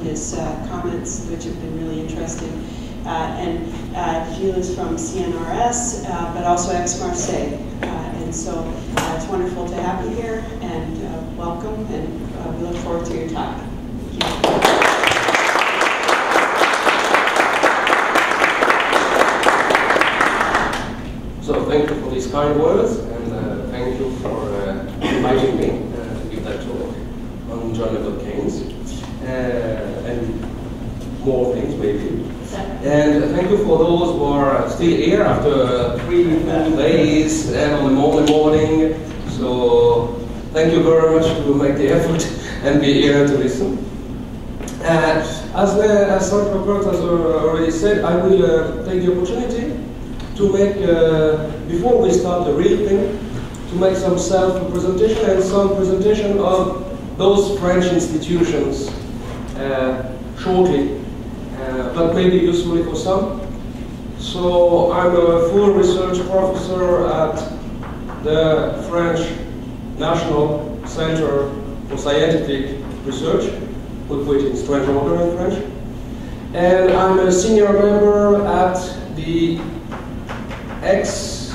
his comments, which have been really interesting. Gilles is from CNRS, but also Aix-Marseilles. And so it's wonderful to have you here, and welcome, and we look forward to your talk. Thank you. So thank you for these kind words, and thank you for inviting me to give that talk on John Keynes, and more things maybe. And thank you for those who are still here after 3 full days and on the morning. So thank you very much to make the effort and be here to listen. As Sandra Bert has already said, I will take the opportunity to make, before we start the real thing, to make some self-presentation and some presentation of those French institutions shortly, but maybe usefully for some. So I'm a full research professor at the French National Center for Scientific Research, we put it in strange order in French, and I'm a senior member at the Aix-Marseilles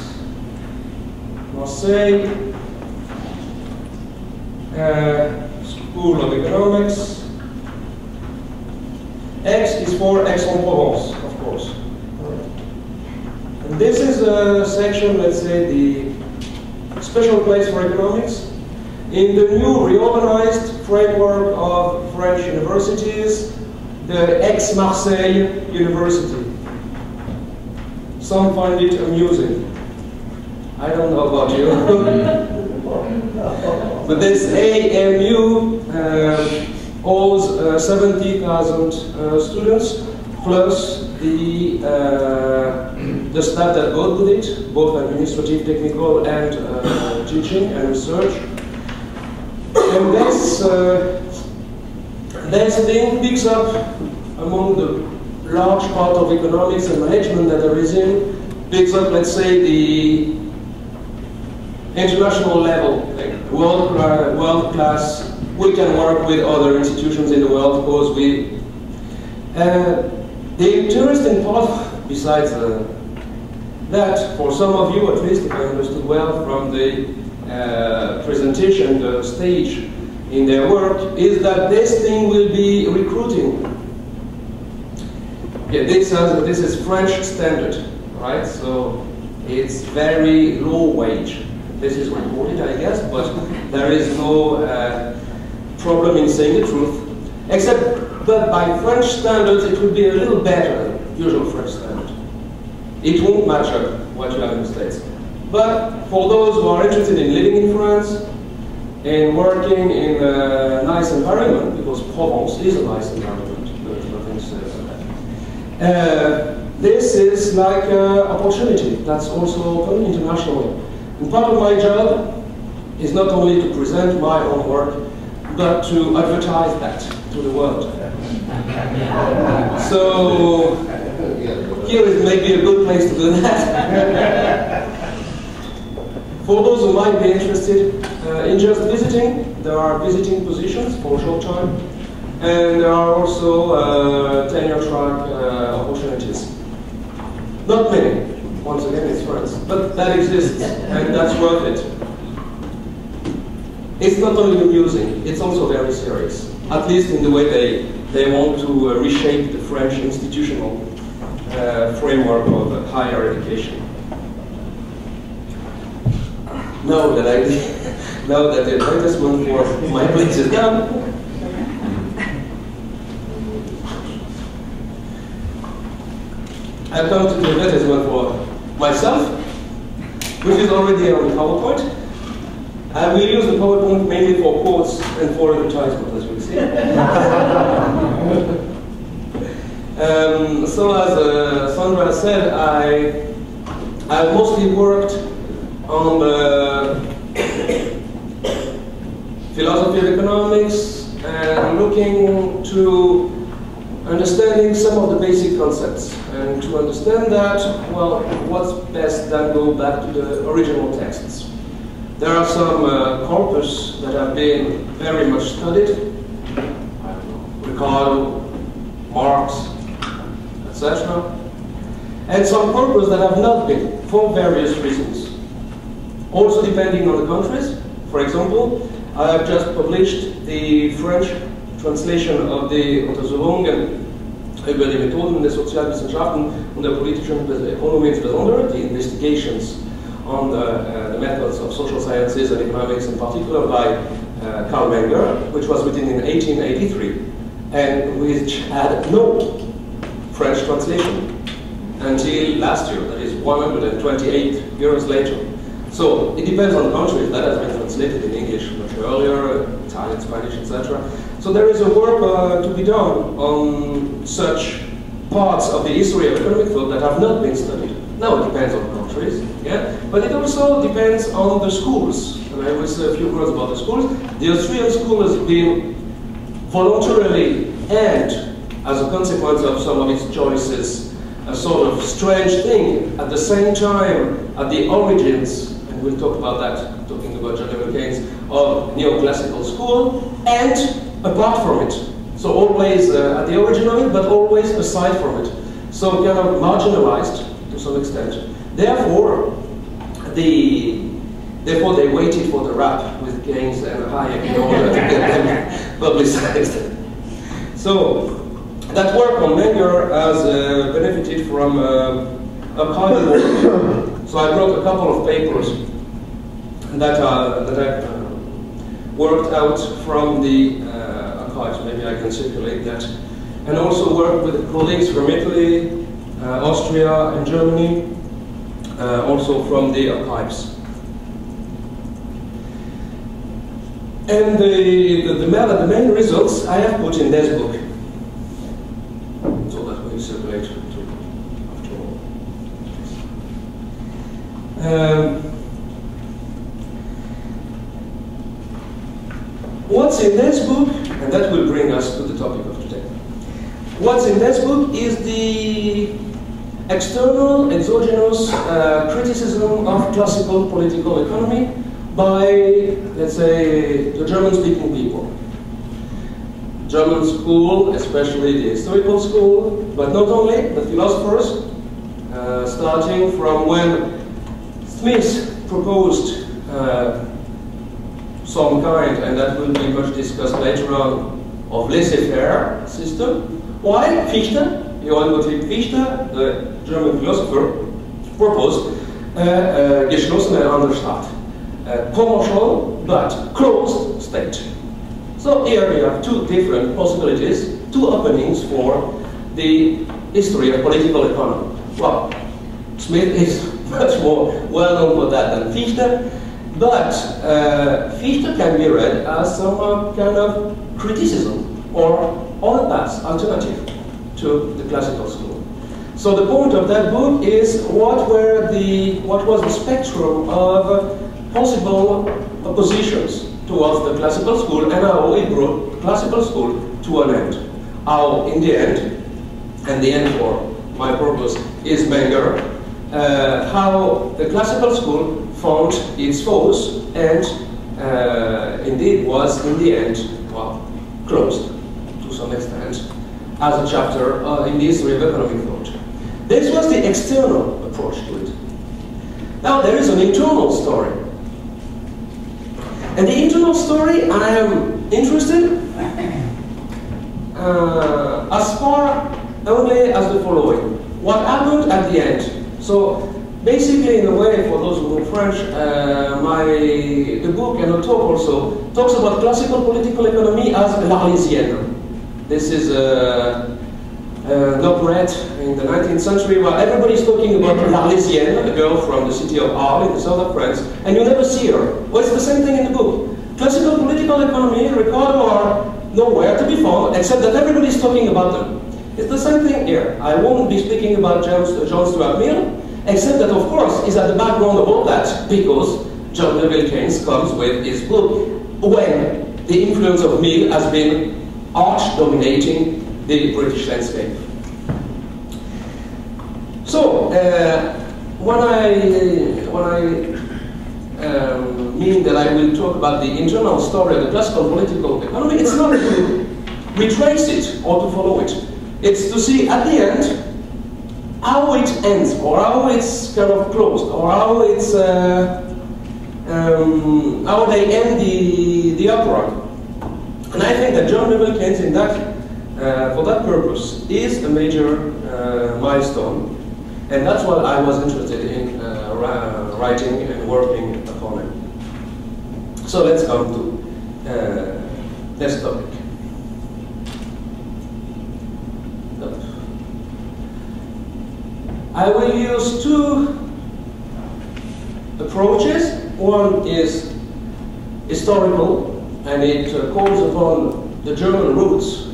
School of Economics. Aix is for Aix-en-Provence, of course. And this is a section, let's say, the special place for economics in the new reorganized framework of French universities, the Aix-Marseilles University. Some find it amusing. I don't know about you. But this AMU holds 70,000 students, plus the staff that goes with it, both administrative, technical, and teaching and research. And this thing picks up among the large part of economics and management that there is in, picks up, let's say, the international level, like world class. We can work with other institutions in the world because we. The interesting part, besides that, for some of you at least, if I understood well from the presentation, the stage in their work, is that this thing will be recruiting. Yeah, this is French standard, right? So it's very low wage. This is recorded, I guess, but there is no problem in saying the truth. Except that by French standards, it would be a little better than usual French standard. It won't match up what you have in the States. But for those who are interested in living in France, and working in a nice environment, because Provence is a nice environment, there's nothing to say about that. This is like an opportunity that's also open internationally. And part of my job is not only to present my own work, but to advertise that to the world. So here is maybe a good place to do that. For those who might be interested in just visiting, there are visiting positions for a short time, and there are also tenure track opportunities. Not many, once again it's France, but that exists, and that's worth it. It's not only amusing, it's also very serious, at least in the way they want to reshape the French institutional framework of higher education. Now that the advertisement for my place is done, I've come to the advertisement for myself, which is already on the PowerPoint. I will use the PowerPoint mainly for quotes and for advertisement, as we'll see. So as Sandra said, I mostly worked on philosophy of economics and looking to understanding some of the basic concepts. And to understand that, well, what's best then go back to the original texts. There are some corpus that have been very much studied. I don't know, Ricardo, Marx, etc. And some purpose that have not been, for various reasons. Also depending on the countries. For example, I have just published the French translation of the Untersuchungen über die Methoden der Sozialwissenschaften und der politischen Ökonomie insbesondere, the investigations on the methods of social sciences and economics in particular by Karl Menger, which was written in 1883 and which had no French translation until last year, that is 128 years later. So it depends on the country. That has been translated in English much earlier, Italian, Spanish, etc. So there is a work to be done on such parts of the history of economic thought that have not been studied. Now it depends on countries, yeah, but it also depends on the schools. And I will say a few words about the schools. The Austrian school has been voluntarily and as a consequence of some of its choices, a sort of strange thing at the same time at the origins, and we'll talk about that, talking about Neville Keynes, of neoclassical school, and apart from it. So always at the origin of it, but always aside from it. So kind of marginalized to some extent. Therefore, they waited for the rap with Keynes and Hayek in order to get them publicized. So that work on Menger has benefited from archival work. So I wrote a couple of papers that I worked out from the archives. Maybe I can circulate that. And also worked with colleagues from Italy, Austria, and Germany, also from the archives. And the main results I have put in this book. So that will circulate too, after all. What's in this book, and that will bring us to the topic of today. What's in this book is the external, exogenous criticism of classical political economy by, let's say, the German-speaking people. German school, especially the historical school, but not only, the philosophers, starting from when Smith proposed some kind, and that will be much discussed later on, of laissez-faire system, while Fichte, Johann Gottlieb Fichte, the German philosopher, proposed geschlossene Handelsstaat, commercial but closed state. So here we have two different possibilities, two openings for the history of political economy. Well, Smith is much more well known for that than Fichte, but Fichte can be read as some kind of criticism or other paths, alternative to the classical school. So the point of that book is what was the spectrum of possible oppositions towards the classical school and how it brought classical school to an end. How in the end, and the end for my purpose is Menger, how the classical school found its foes and indeed was in the end, well, closed to some extent as a chapter in the history of economic thought. This was the external approach to it. Now there is an internal story. And the internal story I am interested as far only as the following. What happened at the end? So basically, in a way, for those who know French, the book and the talk also talks about classical political economy as l'Arlésienne. This is an operette in the 19th century where everybody's talking about l'Arlésienne, a girl from the city of Arles in the south of France, and you never see her. Well, it's the same thing in the book. Classical political economy, Ricardo, are nowhere to be found, except that everybody's talking about them. It's the same thing here. I won't be speaking about John Stuart Mill, except that, of course, is at the background of all that, because John Neville Keynes comes with his book when the influence of Mill has been arch-dominating the British landscape. So, when I mean that I will talk about the internal story of the classical political economy, it's not to retrace it or to follow it. It's to see at the end how it ends, or how it's kind of closed, or how it's how they end the opera. And I think that John Neville Keynes, in that for that purpose, is a major milestone, and that's what I was interested in writing and working upon it. So let's come to next topic. I will use two approaches. One is historical, and it calls upon the German roots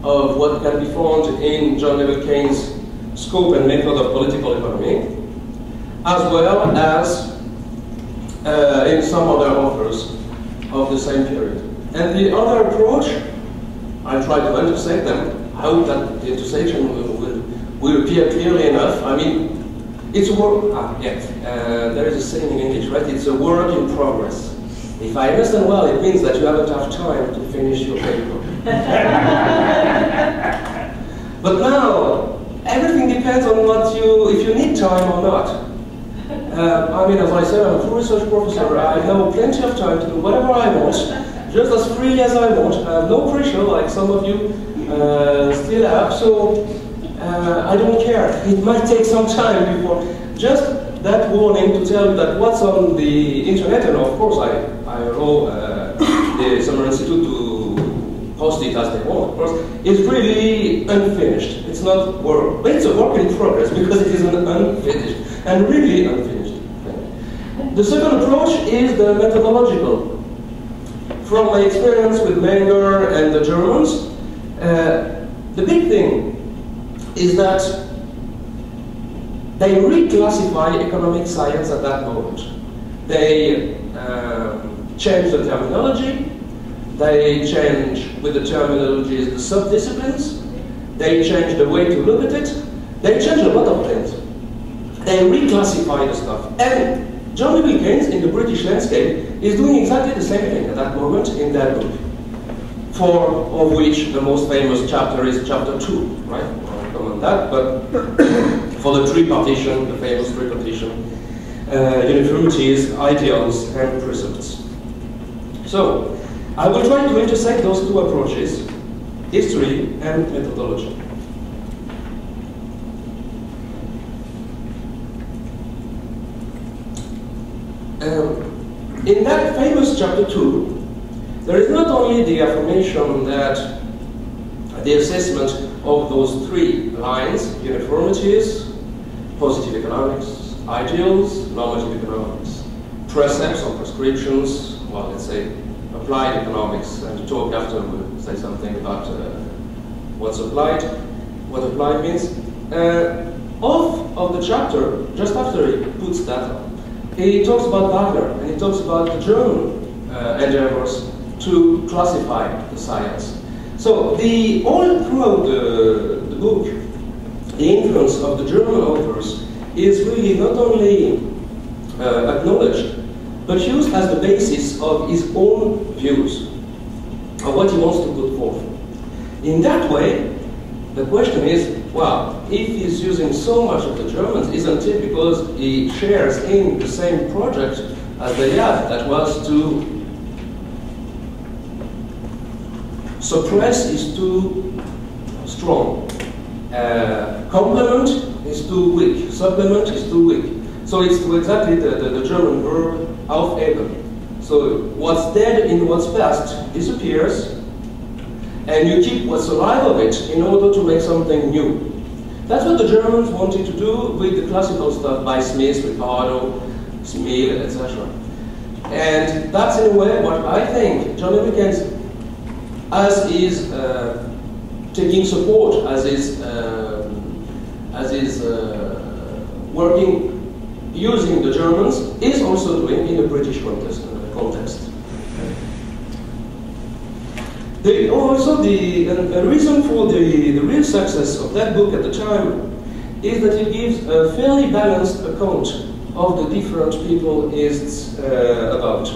of what can be found in John Neville Keynes' scope and method of political economy, as well as in some other authors of the same period. And the other approach, I'll try to intersect them. I hope that the intersection will appear clearly enough. I mean, it's a work, there is a saying in English, right? It's a work in progress. If I understand well, it means that you haven't have time to finish your paper. But now, everything depends on what if you need time or not. I mean, as I said, I'm a full research professor. I have plenty of time to do whatever I want, just as freely as I want. I have no pressure, like some of you still have. So I don't care. It might take some time before. Just that warning to tell you that what's on the internet, and of course I allow the Summer Institute to post it as they want, of course, is really unfinished. It's not work, but it's a work in progress because it is unfinished, and really unfinished. The second approach is the methodological. From my experience with Menger and the Germans, the big thing is that they reclassify economic science at that moment. They change the terminology, they change with the terminologies the subdisciplines, they change the way to look at it, they change a lot of things. They reclassify the stuff. And John Neville Keynes, in the British landscape, is doing exactly the same thing at that moment in that book, of which the most famous chapter is chapter 2, right? I'll come on that, but for the tripartition, the famous tripartition, uniformities, ideals, and precepts. So, I will try to intersect those two approaches, history and methodology. In that famous chapter 2, there is not only the affirmation that the assessment of those three lines, uniformities, positive economics, ideals, normative economics, precepts or prescriptions, well, let's say applied economics, and to talk after we'll say something about what applied means. Of the chapter, just after he puts that up, he talks about Wagner, and he talks about the German endeavors to classify the science. So all throughout the book, the influence of the German authors is really not only acknowledged, but used as the basis of his own views, of what he wants to put forth. In that way, the question is, well, if he's using so much of the Germans, isn't it because he shares in the same project as they had, that was to suppress is too strong, complement is too weak, supplement is too weak. So it's exactly the German verb aufheben. So what's dead in what's past disappears, and you keep what's alive of it in order to make something new. That's what the Germans wanted to do with the classical stuff by Smith, Ricardo, Smil, etc. And that's in a way what I think John Neville Keynes, as is taking support, as is working using the Germans, is also doing in a British context. A reason for the real success of that book at the time is that it gives a fairly balanced account of the different people it's about.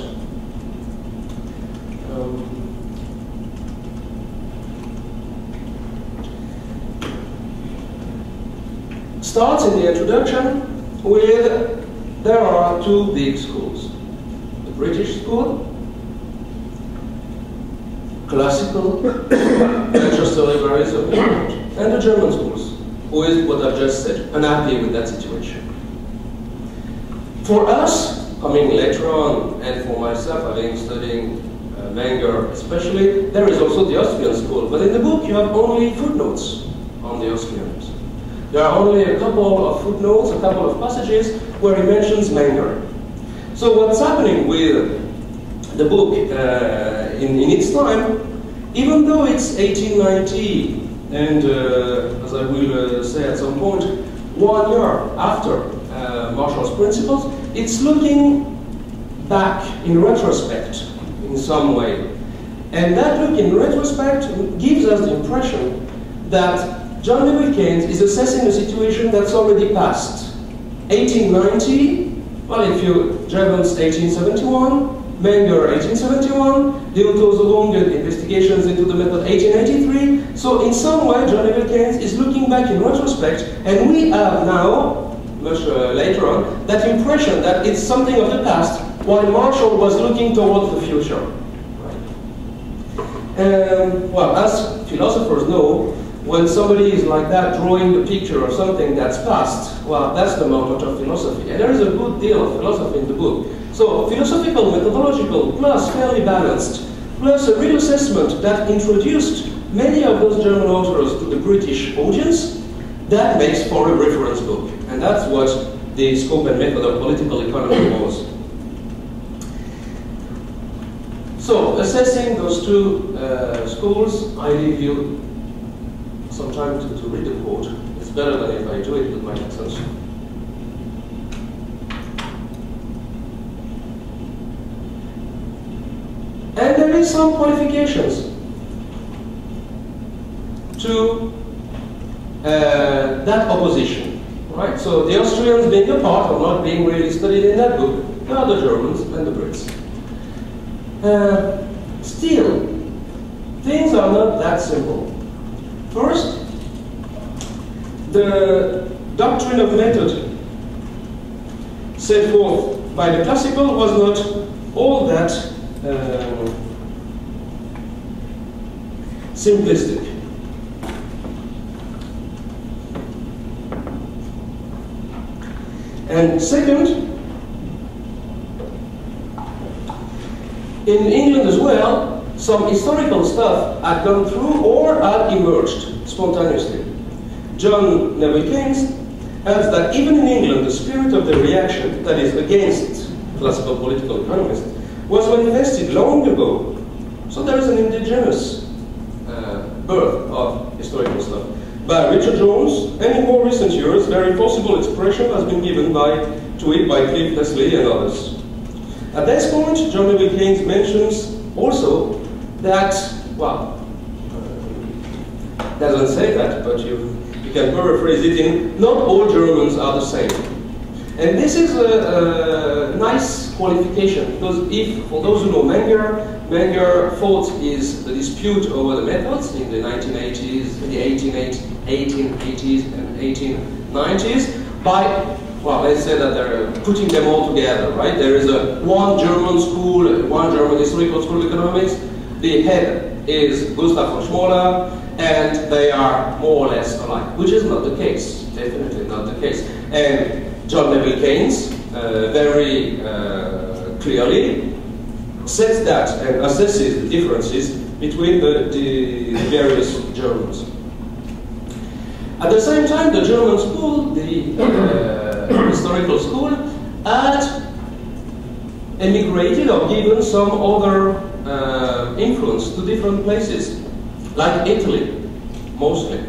starts in the introduction with there are two big schools. The British school, classical, Manchester liberalism, and the German schools, who is what I've just said, unhappy with that situation. For us, coming later on, and for myself, having studying Menger especially, there is also the Austrian school, but in the book you have only footnotes on the Austrians. There are only a couple of footnotes, a couple of passages where he mentions Menger. So what's happening with the book in its time, even though it's 1890, and as I will say at some point, 1 year after Marshall's Principles, it's looking back in retrospect in some way. And that look in retrospect gives us the impression that John Neville Keynes is assessing a situation that's already passed. 1890, well, if you Jepson's 1871, Menger 1871, the Otto-Zolong investigations into the method 1883. So in some way, John Neville Keynes is looking back in retrospect, and we have now, much later on, that impression that it's something of the past, while Marshall was looking towards the future. Well, as philosophers know, when somebody is like that drawing the picture of something that's past, well, that's the moment of philosophy. And there is a good deal of philosophy in the book. So, philosophical, methodological, plus fairly balanced, plus a real assessment that introduced many of those German authors to the British audience, that makes for a reference book. And that's what the scope and method of political economy was. So, assessing those two schools, I leave you some time to read the quote. It's better than if I do it with my accent. And there is some qualifications to that opposition, right? So the Austrians being a part of not being really studied in that book, there are the Germans and the Brits. Still, things are not that simple. First, the doctrine of method set forth by the classical was not all that simplistic. And second, in England as well, some historical stuff had gone through or had emerged spontaneously. John Neville Keynes adds that even in England, the spirit of the reaction, that is against classical political economists, was manifested long ago. So there is an indigenous birth of historical stuff. By Richard Jones, and in more recent years, very forcible expression has been given to it by Cliff Leslie and others. At this point, John Neville Keynes mentions also that, well, doesn't say that, but you can paraphrase it in, not all Germans are the same. And this is a nice qualification, because if, for those who know Menger fought is the dispute over the methods in the 1980s, in the 1880s and 1890s, by, well, let's say that they're putting them all together, right? There is one German school, one German historical school of economics. The head is Gustav von Schmoller, and they are more or less alike, which is not the case, definitely not the case. And John Neville Keynes very clearly says that and assesses the differences between the various Germans. At the same time, the German school, the historical school, had emigrated or given some other influence to different places, like Italy, mostly,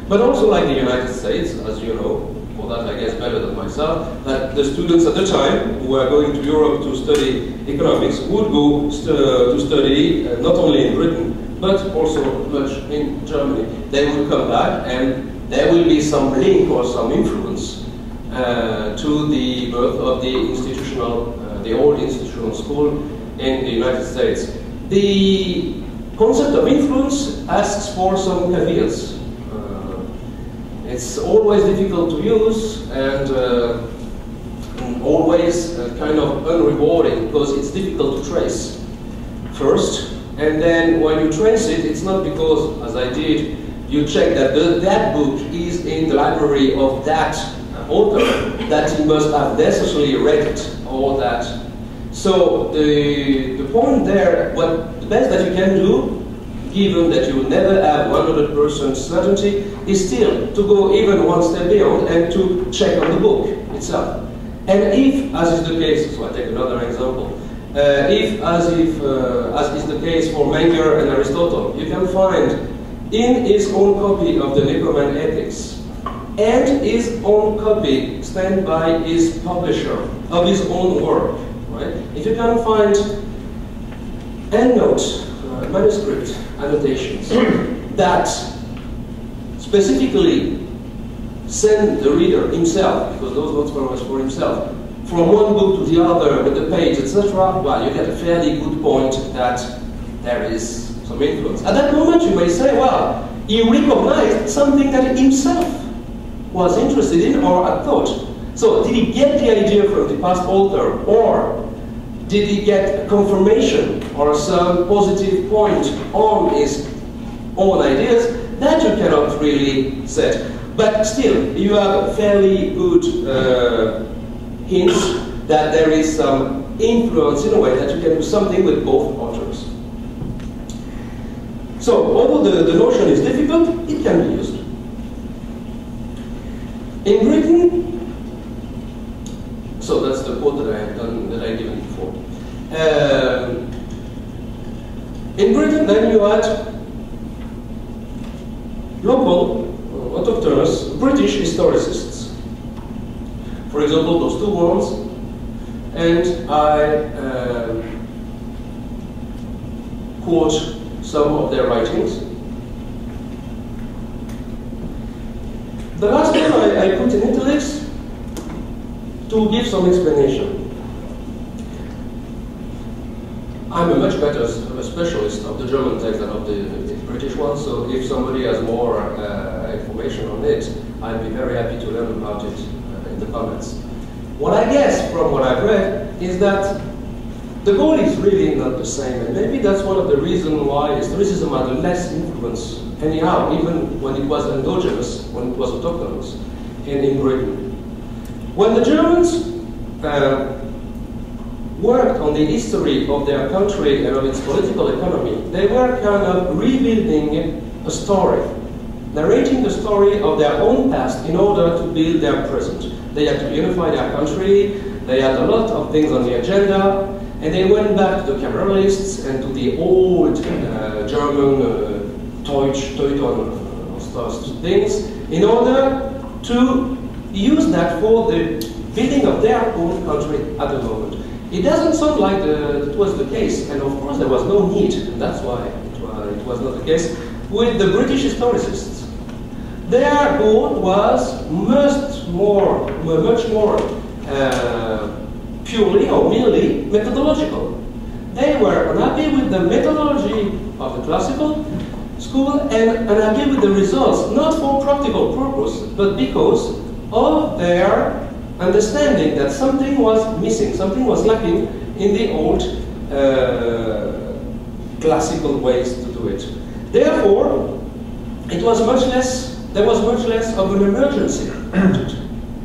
but also like the United States, as you know. For that, I guess better than myself, that the students at the time who were going to Europe to study economics would go to study not only in Britain, but also much in Germany. They would come back and there will be some link or some influence to the birth of the old institutional school in the United States. The concept of influence asks for some caveats. It's always difficult to use and always kind of unrewarding because it's difficult to trace first. And then when you trace it, it's not because, as I did, you check that that book is in the library of that author, that you must have necessarily read it, or that. So the point there, what the best that you can do, given that you will never have 100% certainty, is still to go even one step beyond and to check on the book itself. And if, as is the case, so I take another example, if, as is the case for Menger and Aristotle, you can find in his own copy of the Nicomachean Ethics and his own copy stand by his publisher of his own work, right? If you can find endnotes, manuscript annotations that specifically send the reader himself, because those notes were for himself, from one book to the other with the page, etc., well, you get a fairly good point that there is some influence. At that moment, you may say, well, he recognized something that he himself was interested in or had thought. So, did he get the idea from the past author, or did he get a confirmation or some positive point on his own ideas? That you cannot really set. But still, you have fairly good hints that there is some influence in a way that you can do something with both authors. So, although the notion is difficult, it can be used. In Britain, so that's the quote that I have done, that I given before. In Britain, then you had local, autochthonous British historicists. For example, those two ones, and I quote some of their writings. The last one I put in italics to give some explanation. I'm a much better specialist of the German text than of the British one, so if somebody has more information on it, I'd be very happy to learn about it in the comments. What I guess from what I've read is that the goal is really not the same, and maybe that's one of the reasons why historicism had less influence, anyhow, even when it was endogenous, when it was autochthonous in Britain. When the Germans worked on the history of their country and of its political economy, they were kind of rebuilding a story, narrating the story of their own past in order to build their present. They had to unify their country, they had a lot of things on the agenda, and they went back to the Cameralists and to the old German Teuton things in order to use that for the building of their own country at the moment. It doesn't sound like that was the case, and of course there was no need, and that's why it was not the case, with the British historicists. Their goal was much more purely or merely methodological. They were unhappy with the methodology of the classical school and unhappy with the results, not for practical purpose, but because of their understanding that something was missing, something was lacking in the old classical ways to do it. Therefore, there was much less of an emergency.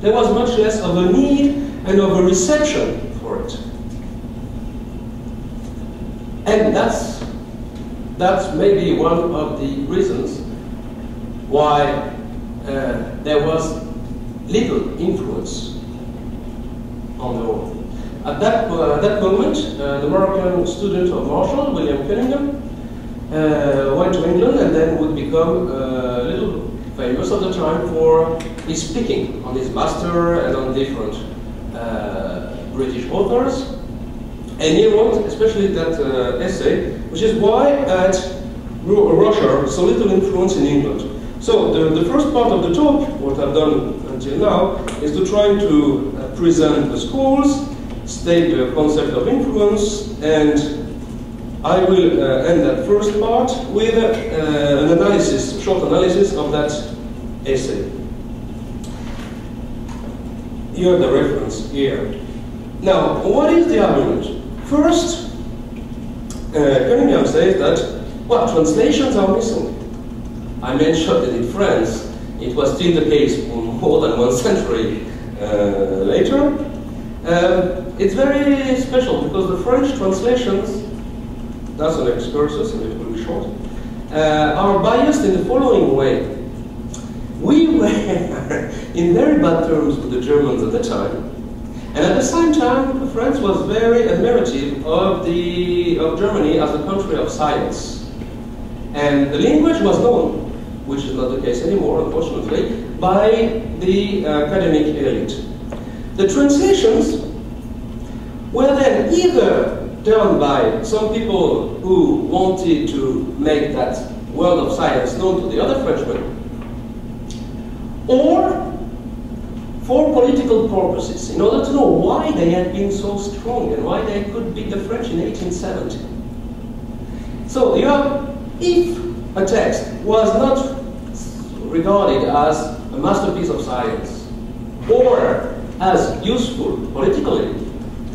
There was much less of a need and of a reception for it. And that's maybe one of the reasons why there was little influence on the whole. At that moment, the Moroccan student of Marshall, William Cunningham, went to England and then would become a little famous at the time for his speaking on his master and on different British authors. And he wrote especially that essay, which is why had Russia so little influence in England. So the first part of the talk, what I've done until now, is to try to present the schools, state the concept of influence, and I will end that first part with an analysis, short analysis of that essay. You have the reference here. Now, what is the argument? First, Cunningham says that, well, translations are missing. I mentioned that in France, it was still the case for more than 1 century later. It's very special because the French translations, that's an excursus and it will be short, are biased in the following way. We were in very bad terms with the Germans at the time, and at the same time, France was very admirative of Germany as a country of science. And the language was known, which is not the case anymore, unfortunately, by the academic elite. The translations were then either done by some people who wanted to make that world of science known to the other Frenchmen, or for political purposes, in order to know why they had been so strong and why they could beat the French in 1870. So you have, if a text was not regarded as a masterpiece of science or as useful politically,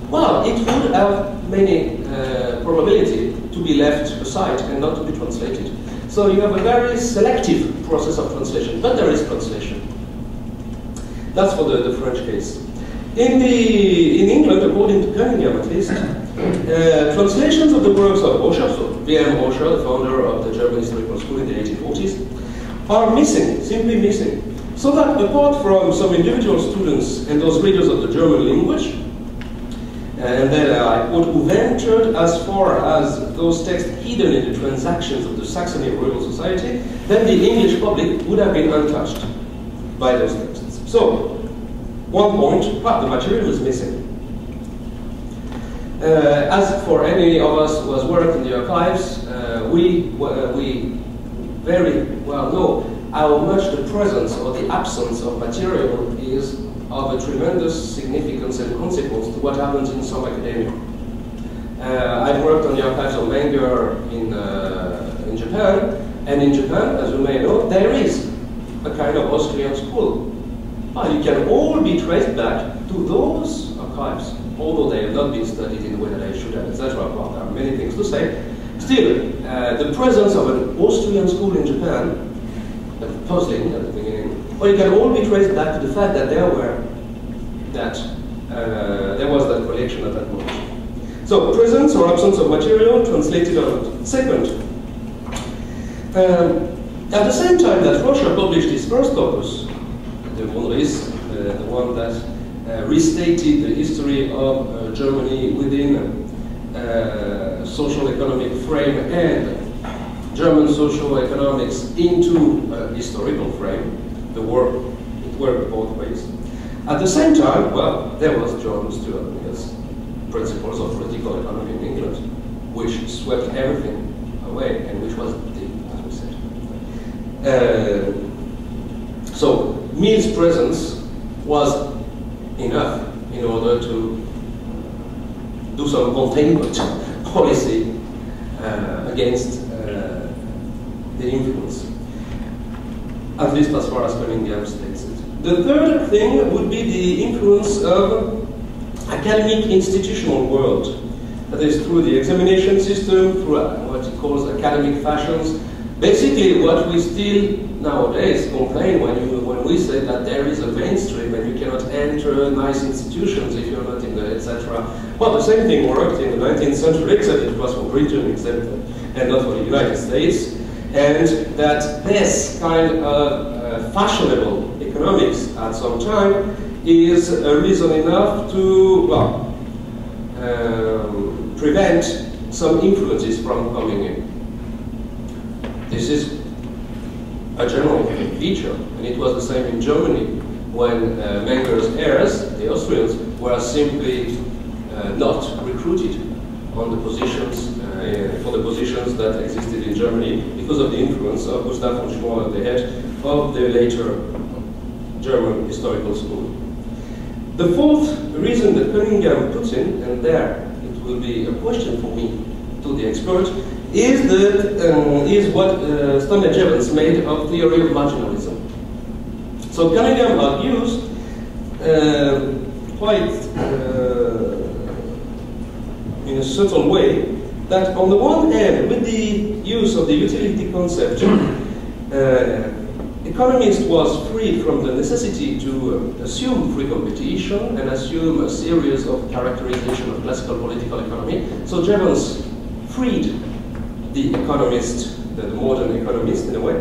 well, it would have many probability to be left aside and not to be translated. So you have a very selective process of translation, but there is translation. That's for the French case. In England, according to Cunningham at least, translations of the works of Osher, so V.M. Osher, the founder of the German Historical School in the 1840s, are missing, simply missing. So that apart from some individual students and those readers of the German language, and then I quote, who ventured as far as those texts hidden in the transactions of the Saxony Royal Society, then the English public would have been untouched by those texts. So, one point, the material is missing. As for any of us who has worked in the archives, we very well know how much the presence or the absence of material is of a tremendous significance and consequence to what happens in some academia. I've worked on the archives of Menger in Japan, and in Japan, as you may know, there is a kind of Austrian school. It can all be traced back to those archives, although they have not been studied in the way that they should have, etc. Well, there are many things to say. Still, the presence of an Austrian school in Japan, puzzling at the beginning, well, it can all be traced back to the fact that there was that collection at that moment. So, presence or absence of material translated or not. Second, at the same time that Russia published his first opus, the one that restated the history of Germany within social economic frame and German social economics into a historical frame. It worked both ways. At the same time, well, there was John Stuart Mill's Principles of Political Economy in England, which swept everything away and which was deep, as we said. So Mill's presence was enough in order to do some containment policy against the influence, at least as far as Cunningham states it. The third thing would be the influence of academic institutional world. That is through the examination system, through what he calls academic fashions. Basically, what we still nowadays complain when we say that there is a mainstream and you cannot enter nice institutions if you're not in the etc. Well, the same thing worked in the 19th century, except it was for Britain, and not for the United States. And that this kind of fashionable economics at some time is a reason enough to, well, prevent some influences from coming in. This is a general feature, and it was the same in Germany when Menger's heirs, the Austrians, were simply not recruited on the positions for the positions that existed in Germany because of the influence of Gustav von Schmoller, the head of the later German historical school. The fourth reason that Cunningham puts in, and there it will be a question for me to the expert, is what Stanley Jevons made of theory of marginalism. So Cunningham argues quite in a subtle way that on the one hand, with the use of the utility concept, economists was freed from the necessity to assume free competition and assume a series of characterization of classical political economy. So Jevons freed the economist, the modern economist in a way.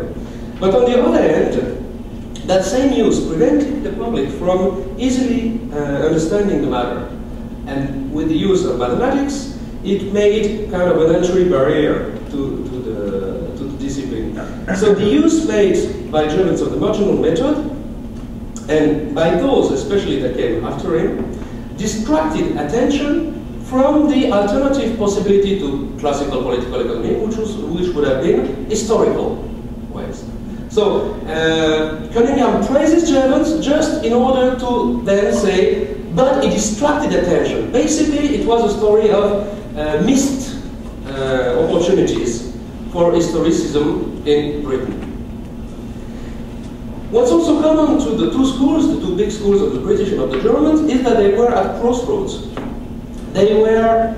But on the other hand, that same use prevented the public from easily understanding the matter. And with the use of mathematics, it made kind of an entry barrier to the discipline. So the use made by Jevons of the marginal method, and by those especially that came after him, distracted attention from the alternative possibility to classical political economy, which would have been historical ways. So Cunningham praises Jevons just in order to then say, but it distracted attention. Basically, it was a story of missed opportunities for historicism in Britain. What's also common to the two schools, the two big schools of the British and of the Germans, is that they were at crossroads. They were,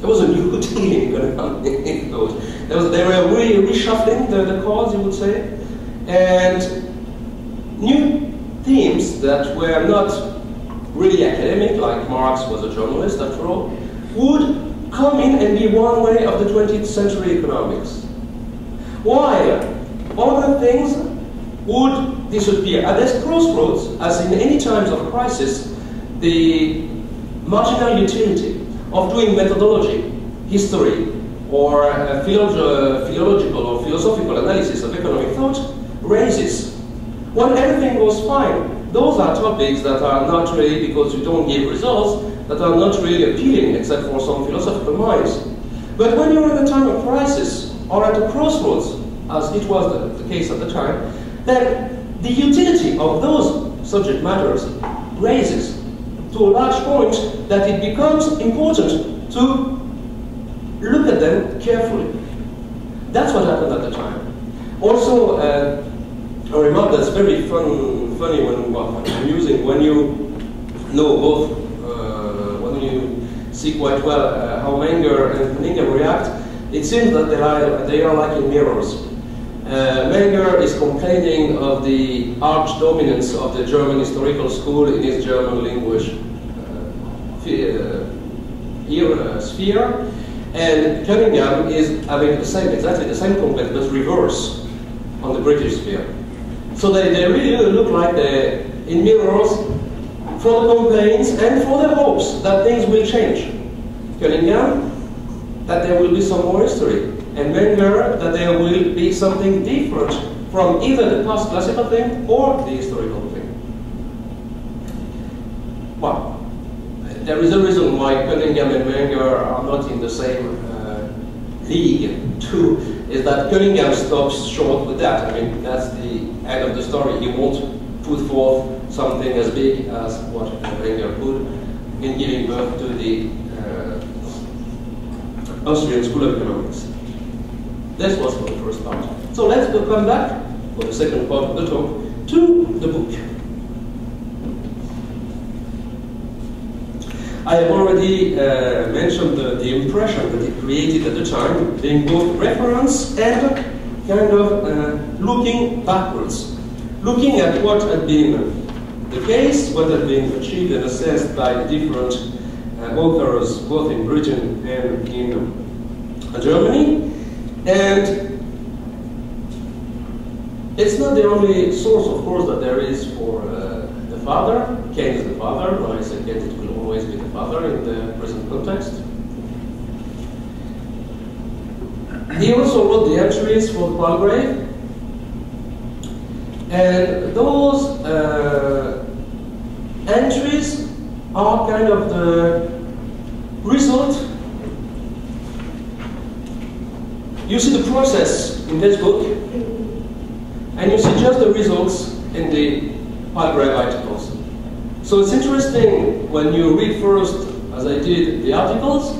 there was a new dealing going on in those. They were really reshuffling the cards, you would say, and new themes that were not really academic, like Marx was a journalist after all, would come in and be one way of the 20th century economics. While other things would disappear. At this crossroads, as in any times of crisis, the marginal utility of doing methodology, history, or philological or philosophical analysis of economic thought raises. When everything goes fine, those are topics that are not really, because you don't give results, that are not really appealing except for some philosophical minds. But when you're in a time of crisis, or at a crossroads, as it was the case at the time, then the utility of those subject matters raises to a large point that it becomes important to look at them carefully. That's what happened at the time. Also, a remark that's very funny when amusing when you know both, when you see quite well how Menger and Cunningham react. It seems that they are like in mirrors. Menger is complaining of the arch dominance of the German historical school in his German language sphere, and Cunningham is having exactly the same complaint, but reverse on the British sphere. So they really look like they're in mirrors for the complaints and for the hopes that things will change. Cunningham, that there will be some more history, and Menger, that there will be something different from either the past classical thing or the historical thing. Well, there is a reason why Cunningham and Menger are not in the same league, too, is that Cunningham stops short with that. I mean, that's the end of the story. He won't put forth something as big as what Menger could in giving birth to the Austrian School of Economics. This was for the first part. So let's come back for the second part of the talk to the book. I have already mentioned the impression that it created at the time, being both reference and kind of looking backwards. Looking at what had been the case, what had been achieved and assessed by the different authors, both in Britain and in Germany. And it's not the only source, of course, that there is for the father. Keynes is the father. When I say Keynes, it will always be the father in the present context. He also wrote the entries for the Palgrave. And those entries are kind of the result. You see the process in this book, and you see just the results in the Palgrave articles. So it's interesting when you read first, as I did, the articles,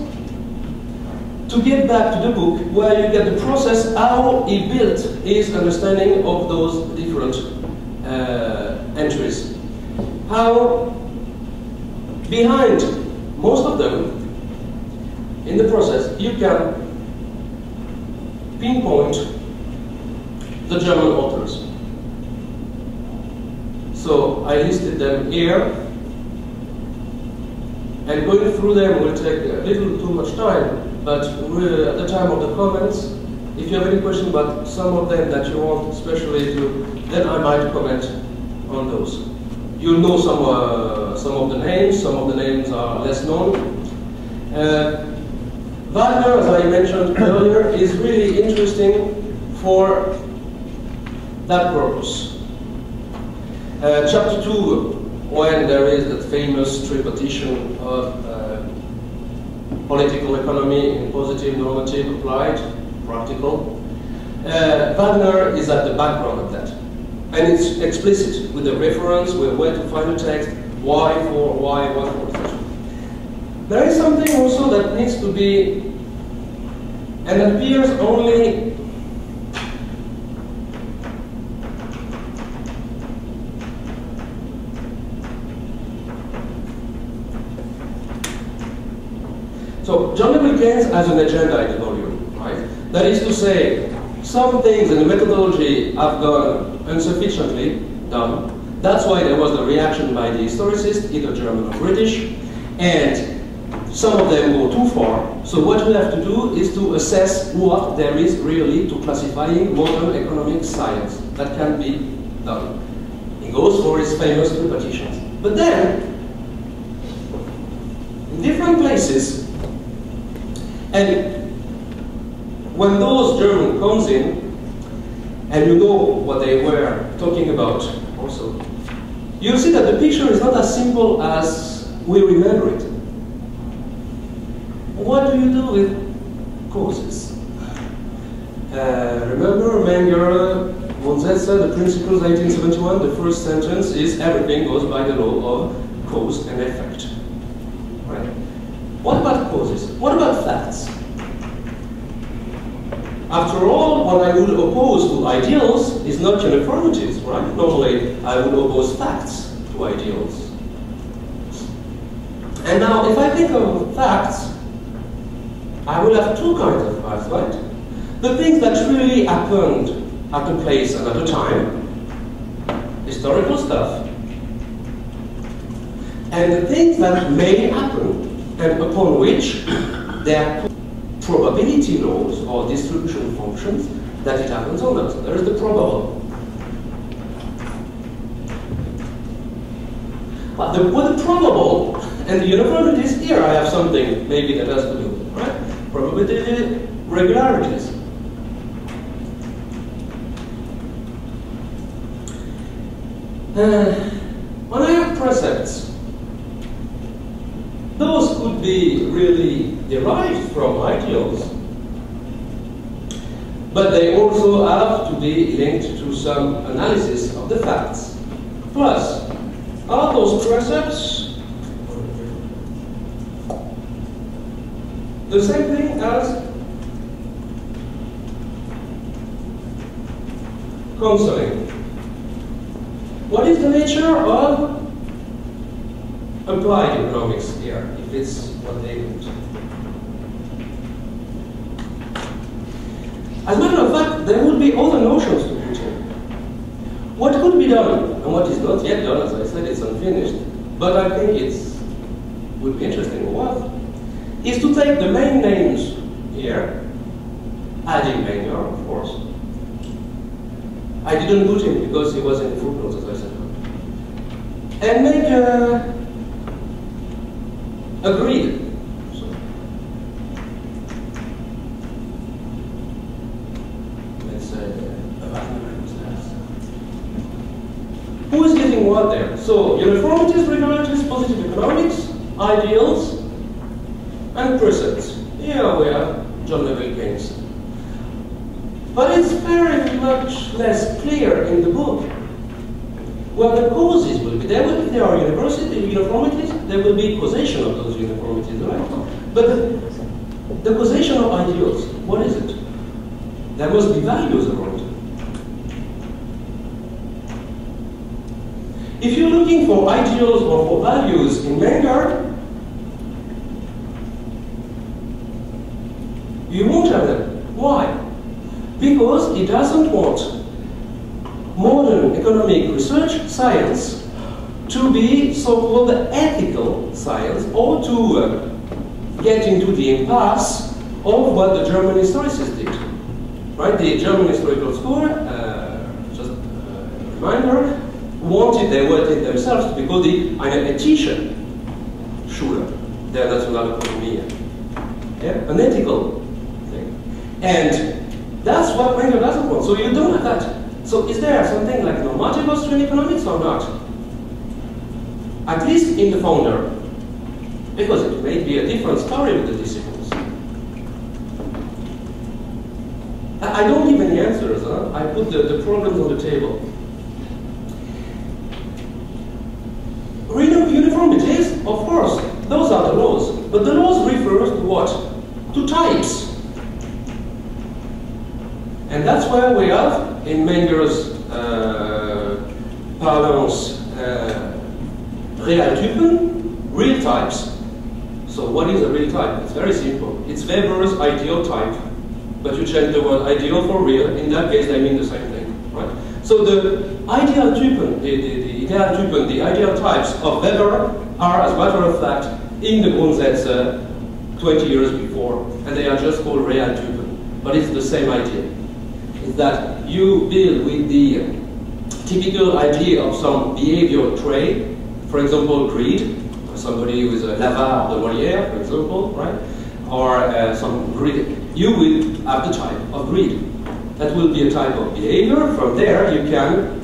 to get back to the book, where you get the process, how he built his understanding of those different entries. How behind most of them in the process you can pinpoint the German authors. So I listed them here, and going through them will take a little too much time, but we're at the time of the comments. If you have any question about some of them that you want especially to, then I might comment on those. You'll know some of the names. Some of the names are less known. Wagner, as I mentioned earlier, is really interesting for that purpose. Chapter 2, when there is that famous tripartition of political economy in positive, normative, applied, practical, Wagner is at the background of that. And it's explicit with the reference, with where to find the text, why, for, why, what, for. There is something also that needs to be, and appears only so John Neville Keynes has an agenda in the volume, right? That is to say, some things in the methodology have gone insufficiently done. That's why there was the reaction by the historicists, either German or British, and some of them go too far. So what we have to do is to assess what there is really to classifying modern economic science that can be done. He goes for his famous tripartitions. But then, in different places, and when those German comes in, and you know what they were talking about also, you see that the picture is not as simple as we remember it. What do you do with causes? Remember Menger, von Setzer, the Principles, 1871, the first sentence is everything goes by the law of cause and effect. Right? What about causes? What about facts? After all, what I would oppose to ideals is not uniformities, right? Normally, I would oppose facts to ideals. And now, if I think of facts, I will have two kinds of facts, right? The things that really happened at a place and at a time, historical stuff, and the things that may happen and upon which there are probability laws or distribution functions that it happens or not. There is the probable. But with the probable and the uniformities, here I have something maybe that has to do, right? Probability regularities. When I have precepts, those could be really derived from ideals, but they also have to be linked to some analysis of the facts. Plus, are those precepts the same thing as counseling? What is the nature of applied economics here, if it's what they do? As a matter of fact, there would be other notions to put in. What could be done, and what is not yet done, as I said, it's unfinished, but I think it would be interesting what, is to take the main names here, adding Menger, of course. I didn't put him because he was in footnotes, as I said. And make a grid. So, let's say, who is getting what there? So, uniformities, regularities, positive economics, ideals, and precepts. Here we are, John Neville Keynes. But it's very much less clear in the book. Well, the causes will be there. If there are uniformities, there will be causation of those uniformities, right? But The causation of ideals, what is it? There must be values around it. If you're looking for ideals or for values in Menger, you won't have them. Why? Because he doesn't want modern economic research science to be so-called ethical science, or to get into the impasse of what the German historicists did. Right? The German historical school, just a reminder, they wanted themselves to be called the eine ethische Schule, der Nationalökonomie. Yeah? An ethical thing. And that's what Menger doesn't want. So you don't have that. So is there something like normative Austrian economics or not? At least in the founder. Because it may be a different story with the disciples. I don't give any answers. I put the problems on the table. Uniformities, of course, those are the laws. But the laws refer to what? To types. And that's where we have, in Menger's parlance, Realtypen, real types. So what is a real type? It's very simple. It's Weber's ideal type. But you change the word ideal for real. In that case, they mean the same thing, right? So the ideal typen, the ideal types of Weber are, as a matter of fact, in the Grundsätze 20 years before, and they are just called Realtypen. But it's the same idea. It's that you build with the typical idea of some behavioral trait, for example, greed. Somebody who is a l'avare de Molière, for example, right? Or some greed. You will have the type of greed. That will be a type of behavior. From there, you can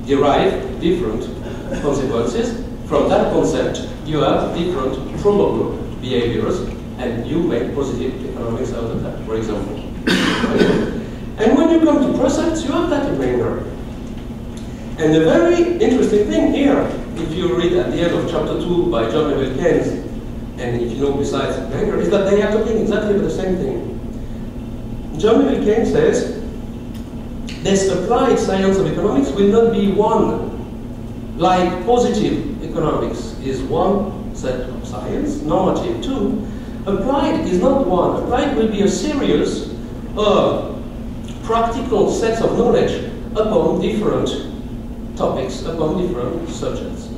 derive different consequences. From that concept, you have different probable behaviors, and you make positive economics out of that, for example. And when you come to precepts, you have that in Menger. And the very interesting thing here, if you read at the end of chapter 2 by John Neville Keynes, and if you know besides Menger, is that they are talking exactly about the same thing. John Neville Keynes says, this applied science of economics will not be one, like positive economics is one set of science, normative two. Applied is not one. Applied will be a series of practical sets of knowledge upon different topics, upon different subjects.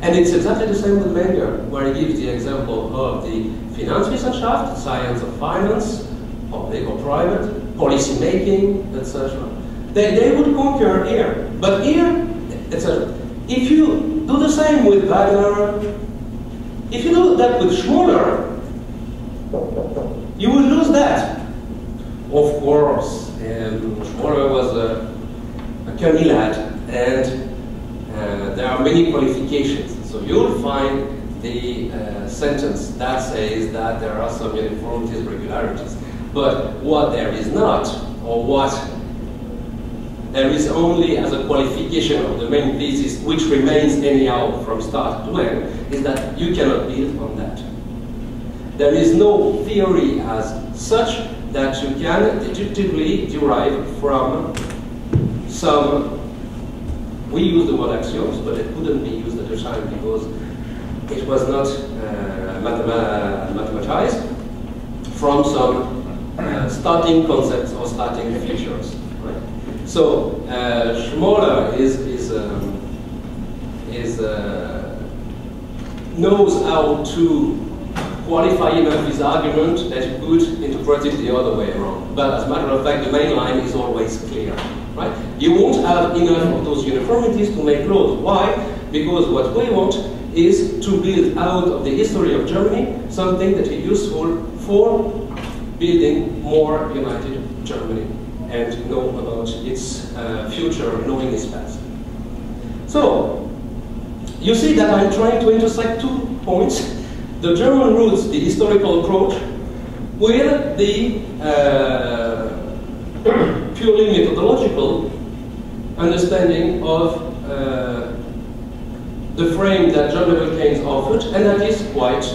And it's exactly the same with Menger, where he gives the example of the Finanzwissenschaft, science of finance, public or private, policy making, etc. They would conquer here, but here, etc. If you do the same with Wagner, if you do that with Schmoller, you will lose that. Of course, Schmoller was a Kearney lad, and there are many qualifications. So you'll find the sentence that says that there are some uniformities, regularities. But what there is not, or what there is only as a qualification of the main thesis, which remains anyhow from start to end, is that you cannot build on that. There is no theory as such that you can deductively derive from some, we use the word axioms, but it couldn't be used at the time because it was not mathematized, from some starting concepts or starting features. Right? So Schmoller knows how to qualify enough his argument that you could interpret it the other way around. But as a matter of fact, the main line is always clear. Right? You won't have enough of those uniformities to make laws. Why? Because what we want is to build out of the history of Germany something that is useful for building more united Germany and know about its future, knowing its past. So, you see that I'm trying to intersect 2 points. The German roots, the historical approach, with the purely methodological understanding of the frame that John Neville Keynes offered, and that is quite,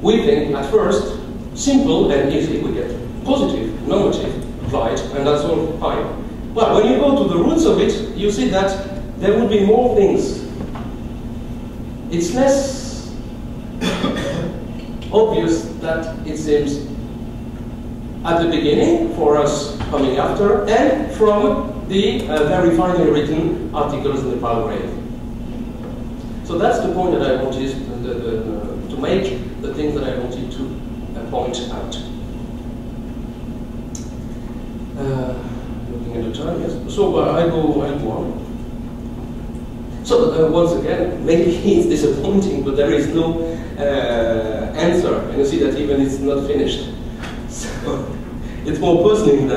we think, at first, simple and easy, we get positive, normative, applied, and that's all fine. Well, when you go to the roots of it, you see that there would be more things. It's less obvious that it seems at the beginning for us coming after, and from the very finely written articles in the paragraph. So that's the point that I wanted to make, the thing that I wanted to point out. Looking at the time, yes. So I go on. So once again, maybe it's disappointing, but there is no answer, and you see that even it's not finished. So it's more puzzling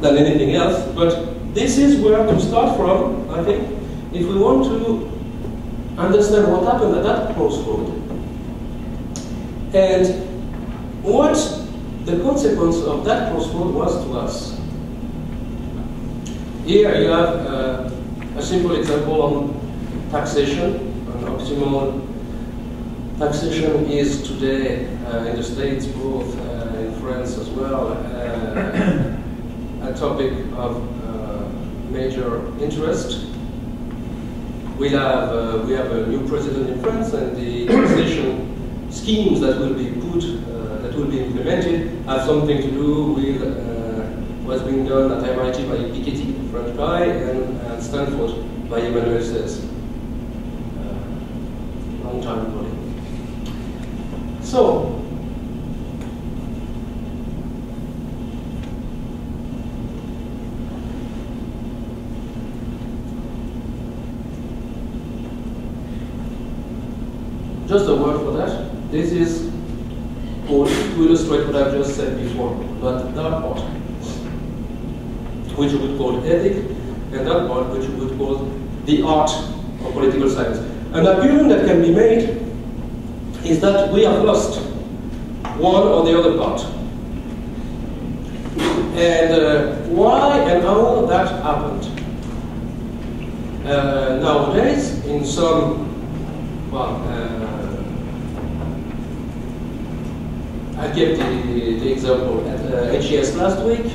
than anything else. But this is where to start from, I think, if we want to understand what happened at that crossroad and what the consequence of that crossroad was to us. Here you have a simple example on taxation. An optimal taxation is today in the States, both in France as well, a topic of major interest. We have a new president in France, and the taxation schemes that will be implemented have something to do with what's being done at MIT by Piketty, the French guy, and at Stanford by Emmanuel Says, long time ago. So, just a word for that. This is to illustrate what I've just said before, but that part, which you would call ethic, and that part, which you would call the art of political science. An argument that can be made is that we have lost one or the other part. And why and how that happened? Nowadays, in some, I gave the example at HES last week.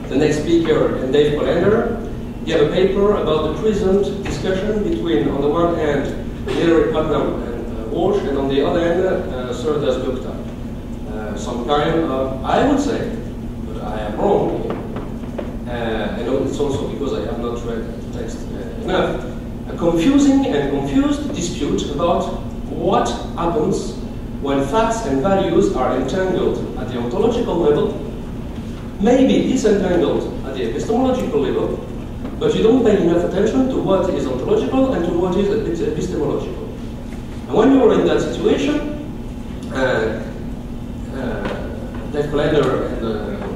The next speaker, and Dave Colander, gave a paper about the present discussion between, on the one hand, Hillary Putnam and Walsh, and on the other hand, Sir Das Gupta. Some kind of, I would say, but I am wrong, I know it's also because I have not read the text enough, a confusing and confused dispute about what happens when facts and values are entangled at the ontological level, maybe disentangled at the epistemological level, but you don't pay enough attention to what is ontological and to what is epistemological. And when you are in that situation, Dave Colander and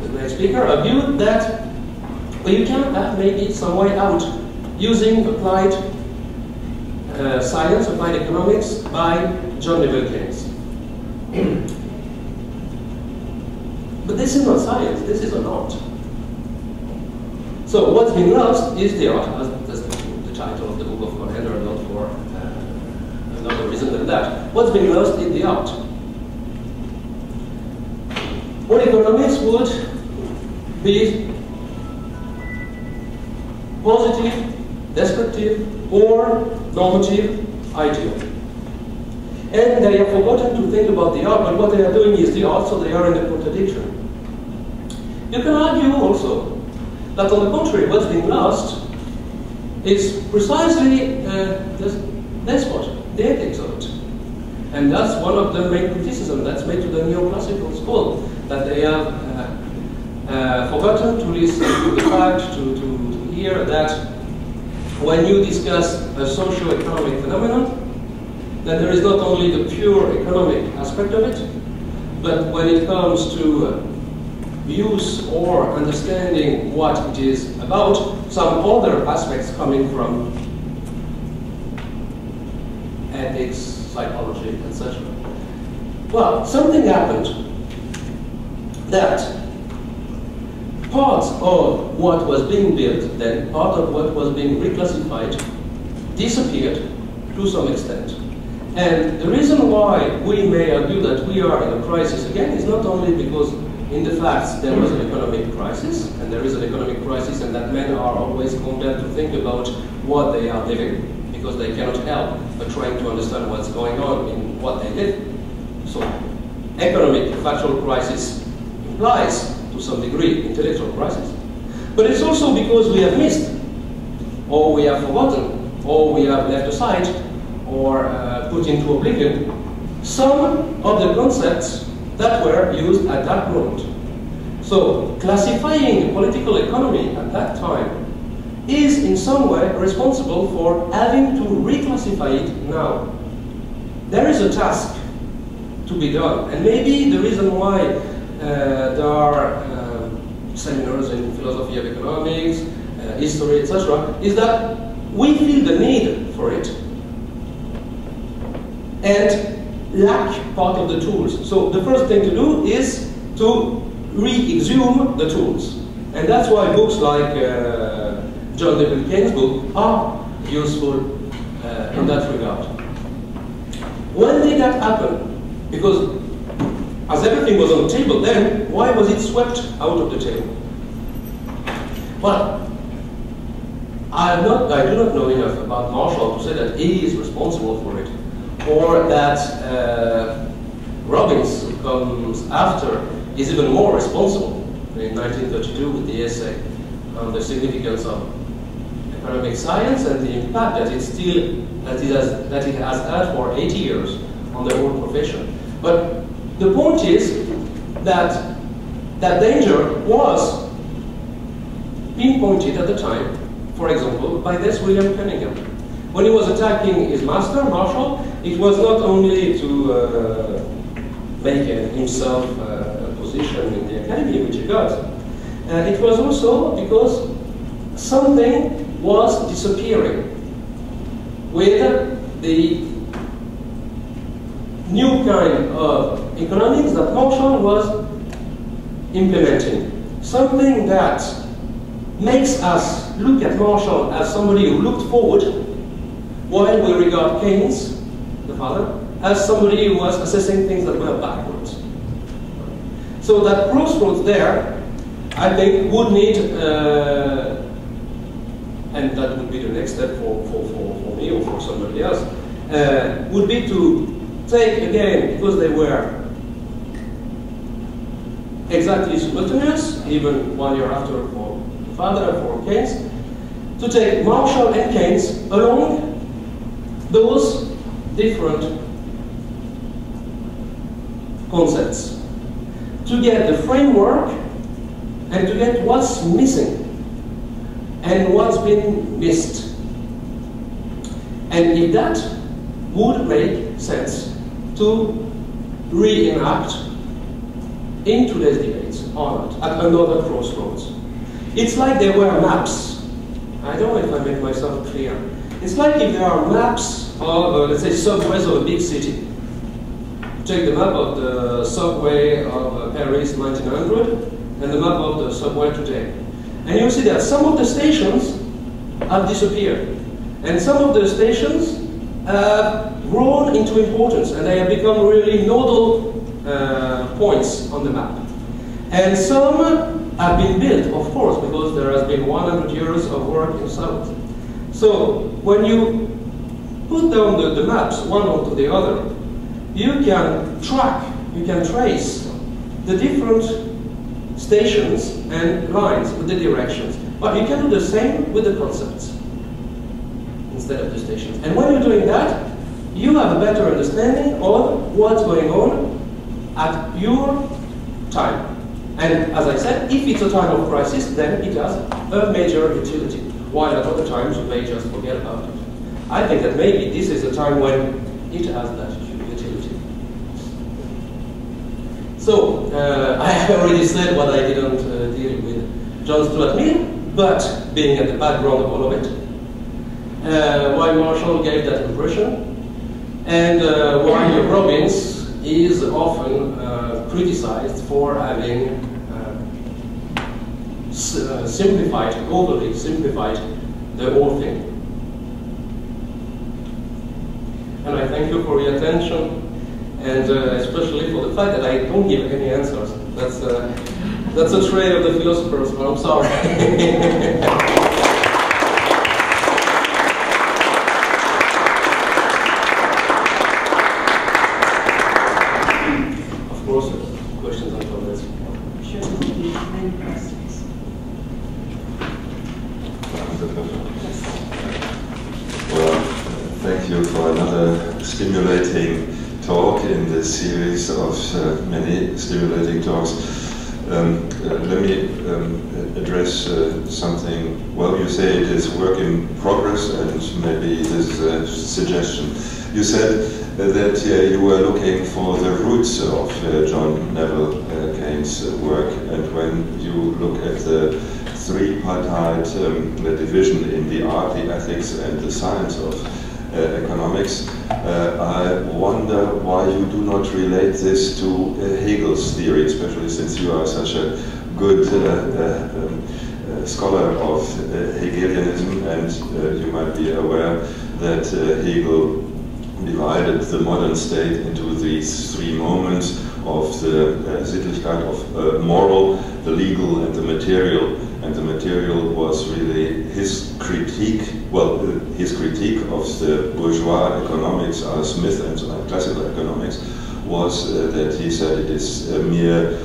the next speaker argued that you can have maybe some way out using applied science, applied economics by John Neville Keynes. But this is not science, this is an art. So what's been lost is the art, that's the title of the book of Colander, not for another reason than that. What's been lost is the art. What economics would be positive, descriptive, or normative ideal. And they have forgotten to think about the art, but what they are doing is the art, so they are in a contradiction. You can argue also that on the contrary, what's been lost is precisely that's what, the ethics of it. And that's one of the main criticisms that's made to the neoclassical school, that they have forgotten to listen to the fact, to hear that when you discuss a socio-economic phenomenon, that there is not only the pure economic aspect of it, but when it comes to use or understanding what it is about, some other aspects coming from ethics, psychology, etc. Well, something happened that part of what was being built then, part of what was being reclassified, disappeared, to some extent. And the reason why we may argue that we are in a crisis again is not only because in the facts there was an economic crisis, and there is an economic crisis, and that men are always condemned to think about what they are living, because they cannot help but trying to understand what's going on in what they live. So, economic factual crisis implies, to some degree, intellectual crisis. But it's also because we have missed, or we have forgotten, or we have left aside, or put into oblivion some of the concepts that were used at that moment. So, classifying political economy at that time is in some way responsible for having to reclassify it now. There is a task to be done, and maybe the reason why there are seminars in philosophy of economics, history, etc., is that we feel the need for it and lack part of the tools. So the first thing to do is to re-exhume the tools. And that's why books like John Neville Keynes' book are useful in that regard. When did that happen? Because as everything was on the table then, why was it swept out of the table? Well, I do not know enough about Marshall to say that he is responsible for it, or that Robbins, who comes after, is even more responsible in 1932 with the essay on the significance of economic science and the impact that it has had for 80 years on the whole profession. But the point is that that danger was pinpointed at the time, for example, by this William Cunningham. When he was attacking his master, Marshall, it was not only to make himself a position in the academy, which he got. It was also because something was disappearing with the new kind of economics that Marshall was implementing. Something that makes us look at Marshall as somebody who looked forward, while we regard Keynes, the father, as somebody who was assessing things that were backwards. So that crossroads there, I think, would need, and that would be the next step for me or for somebody else, would be to take again, because they were exactly simultaneous, even 1 year after for the father and for Keynes, to take Marshall and Keynes along those different concepts, to get the framework and to get what's missing and what's been missed. And if that would make sense to reenact in today's debates or not, at another crossroads. It's like there were maps. I don't know if I make myself clear. It's like if there are maps of, let's say, subways of a big city. Take the map of the subway of Paris 1900 and the map of the subway today. And you see that some of the stations have disappeared. And some of the stations have grown into importance, and they have become really nodal points on the map. And some have been built, of course, because there has been 100 years of work in South. So when you put down the maps one onto the other, you can track, you can trace the different stations and lines with the directions. But you can do the same with the concepts instead of the stations. And when you're doing that, you have a better understanding of what's going on at your time. And as I said, if it's a time of crisis, then it has a major utility, while at other times you may just forget about it. I think that maybe this is a time when it has that utility. So, I have already said what I didn't deal with John Stuart Mill, but being at the background of all of it, why Marshall gave that impression, and why Robbins is often criticized for having simplified, overly simplified the whole thing. and I thank you for your attention, and especially for the fact that I don't give any answers. That's a trait of the philosophers, but I'm sorry. Of course, questions and comments. Sure, there will be many questions. Well, thank you for another stimulating talk in this series of many stimulating talks. Let me address something. Well, you say it is work in progress, and maybe this suggestion. You said that you were looking for the roots of John Neville Keynes' work, and when you look at the tripartite division in the art, the ethics, and the science of economics, I wonder why you do not relate this to Hegel's theory, especially since you are such a good scholar of Hegelianism, and you might be aware that Hegel divided the modern state into these three moments of the Sittlichkeit, of moral, the legal, and the material. And the material was really his critique, his critique of the bourgeois economics, Adam Smith, and classical economics, was that he said it is a mere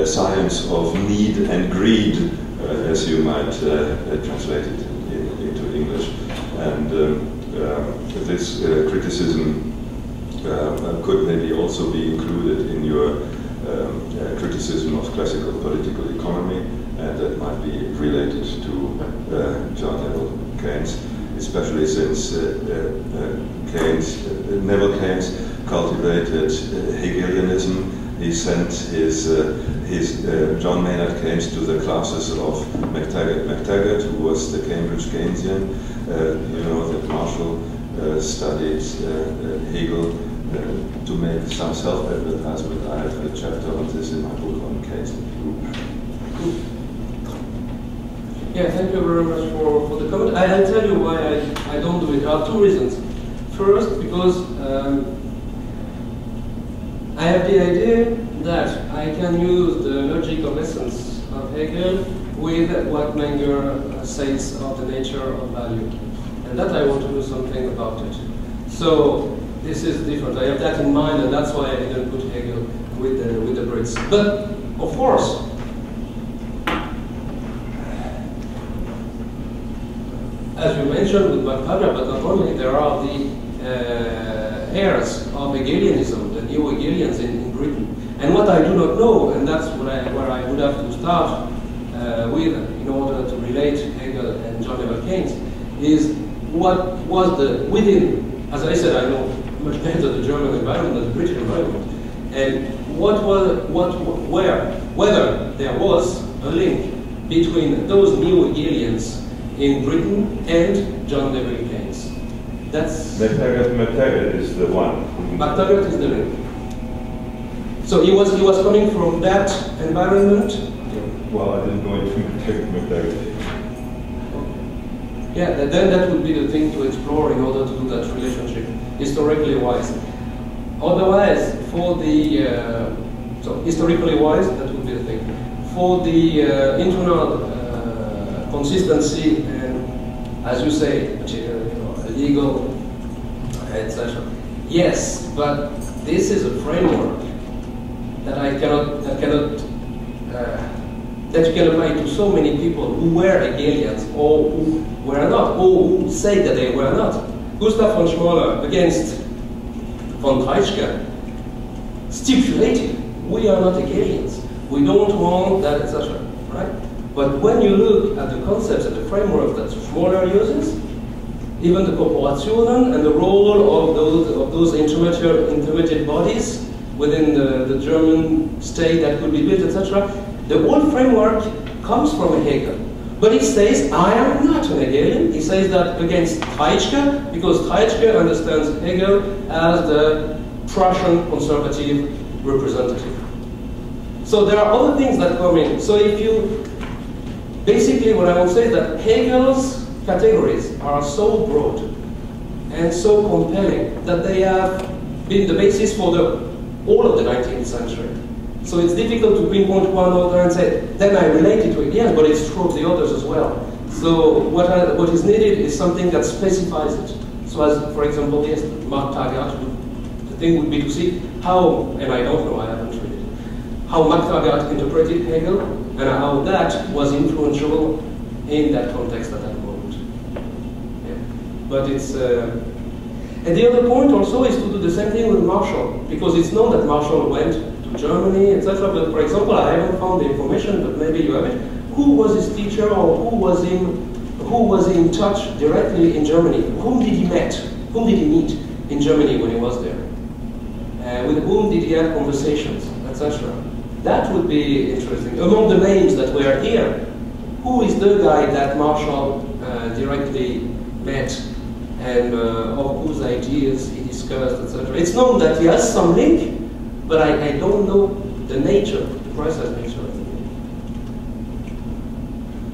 science of need and greed, as you might translate it into English. And this criticism could maybe also be included in your criticism of classical political economy, and that might be related to John Neville Keynes, especially since Neville Keynes cultivated Hegelianism. He sent his John Maynard Keynes to the classes of MacTaggart, who was the Cambridge Keynesian. You know that Marshall studied Hegel to make some self-advertisement. I have a chapter on this in my book on Keynes. Yeah, thank you very much for the comment. I'll tell you why I don't do it. There are two reasons. First, because I have the idea that I can use the logic of essence of Hegel with what Menger says of the nature of value. And that I want to do something about it. So this is different. I have that in mind, and that's why I didn't put Hegel with the Brits. But, of course, as you mentioned with MacTaggart, but not only, there are the heirs of Hegelianism, the new Hegelians in Britain. And what I do not know, and that's where I would have to start with in order to relate Hegel and John Neville Keynes, is what was within, as I said, I know much better the German environment than the British environment, and whether there was a link between those new Hegelians in Britain and John Neville Keynes. That's MacTaggart is the one. MacTaggart is the link. So he was coming from that environment. Well, I didn't go into MacTaggart. Yeah, then that would be the thing to explore in order to do that relationship, historically wise. Otherwise, for the so historically wise, that would be the thing. For the internal consistency and, as you say, legal, etc. Yes, but this is a framework that you can apply to so many people who were Hegelians or who were not, or who say that they were not. Gustav von Schmoller against von Treitschke stipulated, we are not Hegelians, we don't want that, etc. Right? But when you look at the concepts and the framework that Schmoller uses, even the Kooperationen and the role of those intermediate bodies within the German state that could be built, etc., the whole framework comes from Hegel. But he says, I am not an Hegelian. He says that against Treitschke, because Treitschke understands Hegel as the Prussian conservative representative. So there are other things that come in. So if you, basically what I want to say is that Hegel's categories are so broad and so compelling that they have been the basis for all of the 19th century. So it's difficult to pinpoint one author and say, then I relate it to it. Yes, but it's true of the others as well. So what is needed is something that specifies it. So as, for example, yes, Mark Taggart, the thing would be to see how, and I don't know, I haven't read it, how Mark Taggart interpreted Hegel, and how that was influential in that context at that moment. Yeah. But it's, and the other point also is to do the same thing with Marshall, because it's known that Marshall went to Germany, etc. But for example, I haven't found the information, but maybe you have it. Who was his teacher, or who was in touch directly in Germany? Whom did he meet? Whom did he meet in Germany when he was there? With whom did he have conversations, etc. That would be interesting. Among the names that were here, who is the guy that Marshall directly met, and of whose ideas he discussed, etc. It's known that he has some link, but I don't know the nature, the precise nature of the link.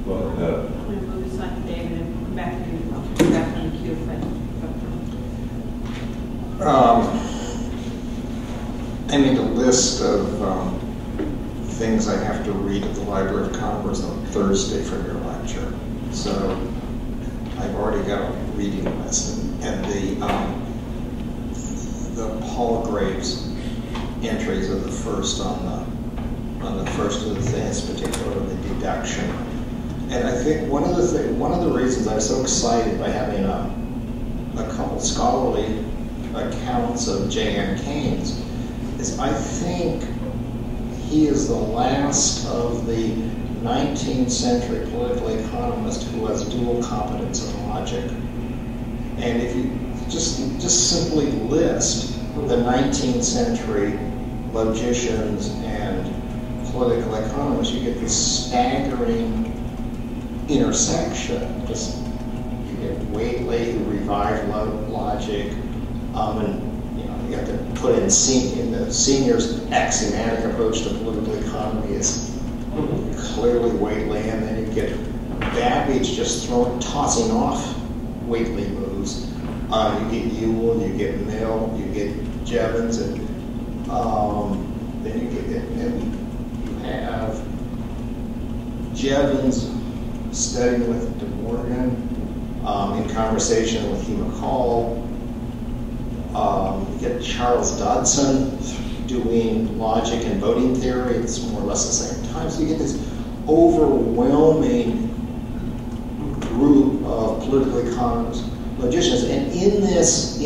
Well, I'm going to move this on to David and come back to you. I'll come back on the queue. I made a list of things I have to read at the Library of Congress on Thursday for your lecture. So I've already got a reading list, and the Paul Graves entries are the first on the first of the things, particularly the deduction. And I think one of the reasons I'm so excited by having a couple scholarly accounts of J.N. Keynes is I think he is the last of the 19th century political economist who has dual competence in logic. And if you just simply list the 19th century logicians and political economists, you get this staggering intersection. Just you get Whately, who revived logic, and you have to put in the senior's axiomatic approach to political economy is clearly Whately, and then you get Babbage just tossing off Whately moves. You get Ewell, you get Mill, you get Jevons, and then you have Jevons studying with De Morgan, in conversation with Hugh McCall. You get Charles Dodson doing logic and voting theory. It's more or less the same time. So you get this overwhelming group of political economists, logicians, and in this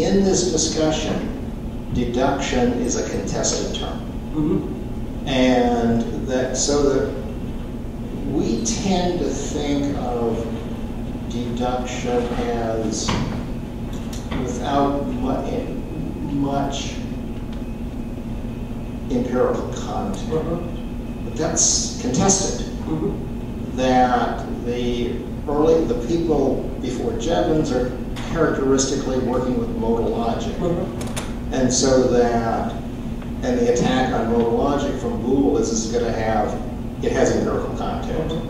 discussion, deduction is a contested term, and so that we tend to think of deduction as without much empirical content, but that's contested. That the people before Jevons are characteristically working with modal logic, and so and the attack on modal logic from Boole is going to have has empirical content. Okay,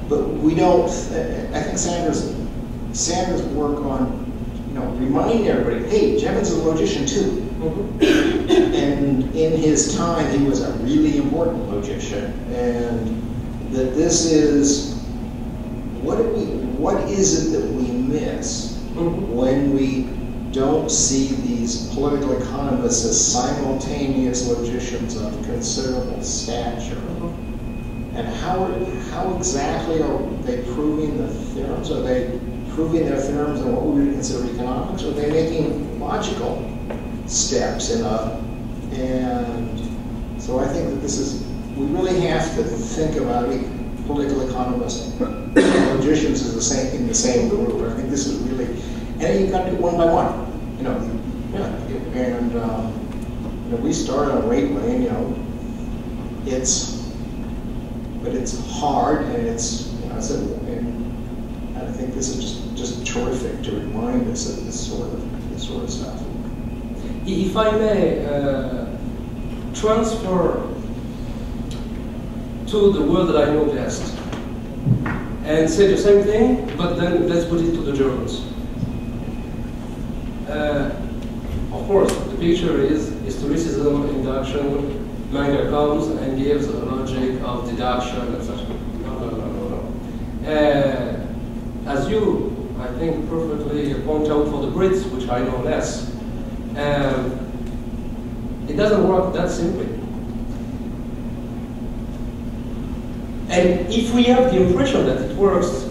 but we don't. I think Sanders' work on reminding everybody, hey, Jevons is a logician too. And in his time, he was a really important logician, and that this is what is it that we miss when we don't see these political economists as simultaneous logicians of considerable stature, and how exactly are they proving the theorems? Are they proving their theorems in what we would consider economics? Or are they making logical steps and so I think that we really have to think about political economists and logicians as in the same group. I think this is really, and you've got to do it one by one. We started on Whately, but it's hard, and and I think this is just terrific to remind us of this sort of stuff. If I may transfer to the world that I know best, and say the same thing, but then let's put it to the Germans. Of course, the picture is historicism, induction. Menger comes and gives a logic of deduction, etc. No. As you, I think, perfectly point out for the Brits, which I know less, it doesn't work that simply. And if we have the impression that it works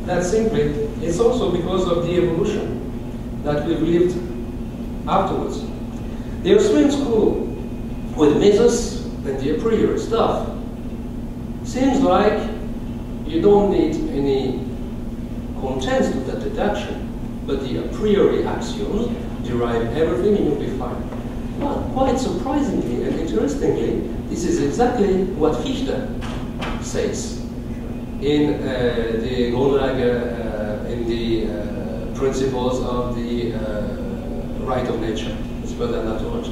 that simply, it's also because of the evolution that we've lived afterwards. The Austrian school, with Mises and the a priori stuff, seems like you don't need any contents to that deduction, but the a priori axioms derive everything and you'll be fine. Well, quite surprisingly and interestingly, this is exactly what Fichte says in the Grundlage, in the principles of the right of nature. It's better than that word.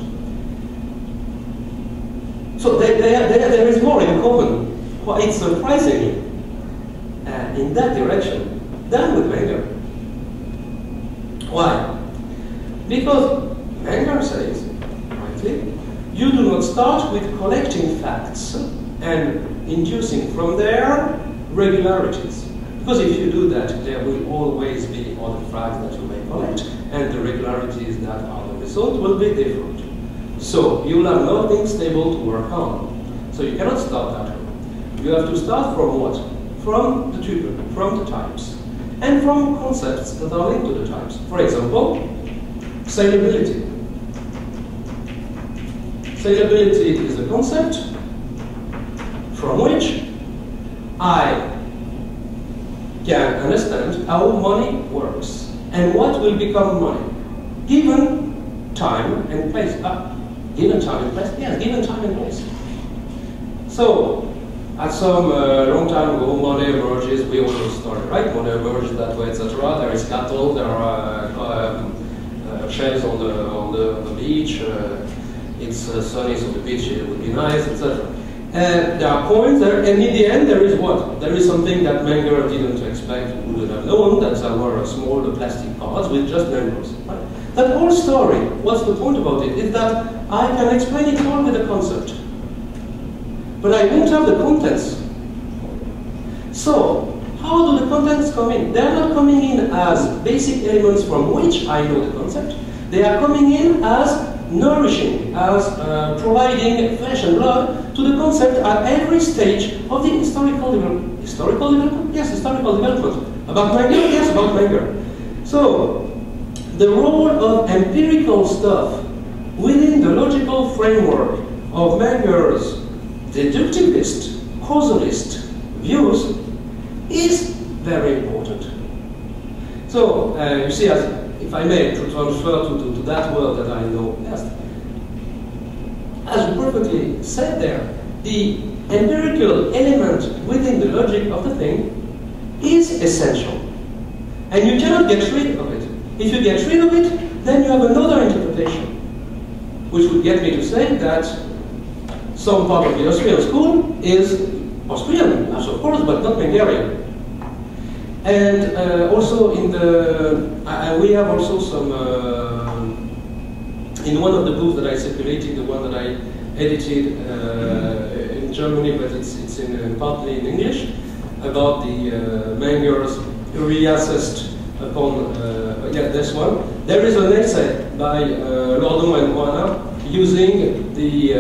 So there is more in common, quite surprisingly, in that direction than with Menger. Why? Because Menger says, rightly, you do not start with collecting facts and inducing from there regularities. Because if you do that, there will always be other facts that you may collect, and the regularities that are the result will be different. So you will have nothing stable to work on. So you cannot start that way. You have to start from what? From the tuple, from the types, and from concepts that are linked to the types. For example, salability. Salability is a concept from which I can understand how money works and what will become money, given time and place. Given time and place? Yes, given time and place. So, at some long time ago, money emerges, we all know the story, right? Money emerges that way, etc. There is cattle, there are shells on the beach, it's sunny, so the beach would be nice, etc. And there are coins there, and in the end there is what? There is something that Menger didn't expect, wouldn't have known, that there were small plastic cards with just numbers. Right? That whole story, what's the point about it? Is that I can explain it all with a concept. But I don't have the contents. So, how do the contents come in? They are not coming in as basic elements from which I know the concept. They are coming in as nourishing, as providing flesh and blood to the concept at every stage of the historical development. Historical development? Yes, historical development. About Menger? Yes, about Menger. So, the role of empirical stuff within the logical framework of Menger's deductivist, causalist views is very important. So, you see, if I may transfer to that word that I know best, as we perfectly said there, the empirical element within the logic of the thing is essential. And you cannot get rid of it. If you get rid of it, then you have another interpretation, which would get me to say that some part of the Austrian school is Austrian, yes, of course, but not Mengerian. And also in the, we have also some, in one of the books that I circulated, the one that I edited in Germany, but it's partly in English, about the Menger's reassessed upon, this one. There is an essay by Lordon and Moana using the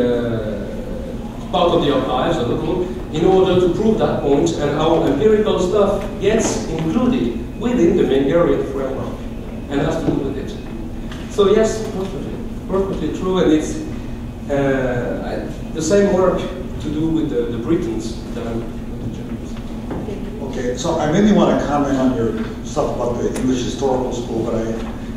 part of the archives, a little, in order to prove that point and how empirical stuff gets included within the Mengerian framework and has to do with it. So yes, perfectly true, and it's the same work to do with the Britons than with the Germans. Okay, so I mainly want to comment on your stuff about the English Historical School, but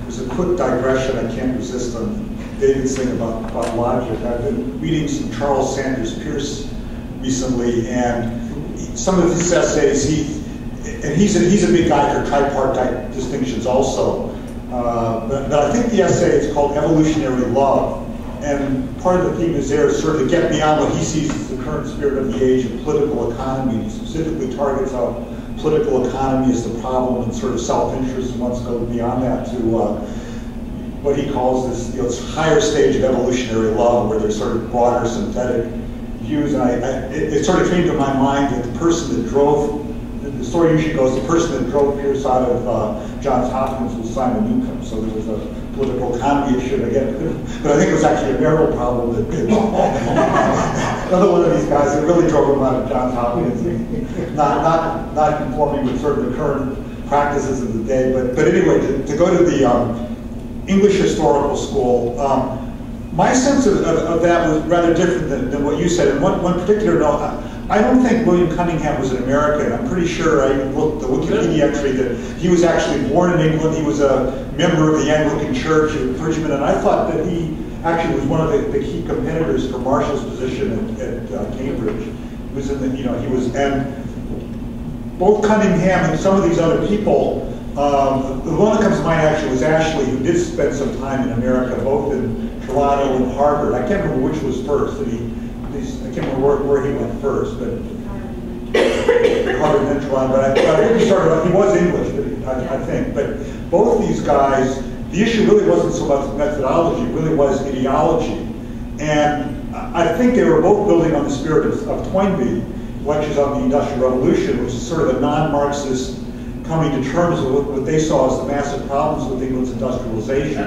there's a quick digression I can't resist on David's thing about logic. I've been reading some Charles Sanders Peirce recently, and some of his essays, he's a big guy for tripartite distinctions also. But I think the essay is called Evolutionary Love, and part of the theme is there sort of to get beyond what he sees as the current spirit of the age of political economy. He specifically targets how political economy is the problem and sort of self-interest, and wants to go beyond that to what he calls this, this higher stage of evolutionary love, where there's sort of broader synthetic views. And it sort of came to my mind that the person that drove, the story usually goes, the person that drove Pierce out of Johns Hopkins was Simon Newcomb. So there was a political economy issue again, but I think it was actually a marital problem that another one of these guys that really drove him out of Johns Hopkins, not conforming with sort of the current practices of the day. But anyway, to go to the English Historical School, my sense of that was rather different than what you said. And one particular note, I don't think William Cunningham was an American. I'm pretty sure, I looked at the Wikipedia entry, that he was actually born in England. He was a member of the Anglican Church in Richmond, and I thought that he actually was one of the key competitors for Marshall's position at Cambridge. He was in the, he was, and both Cunningham and some of these other people, the one that comes to mind actually was Ashley, who did spend some time in America, both in Toronto and Harvard. I can't remember which was first. I can't remember where he went first, but Harvard and then Toronto. But I think he started off, he was English, I think. But both these guys, the issue really wasn't so much methodology, it really was ideology. And I think they were both building on the spirit of Toynbee, Lectures on the Industrial Revolution, which is sort of a non-Marxist coming to terms with what they saw as the massive problems with England's industrialization.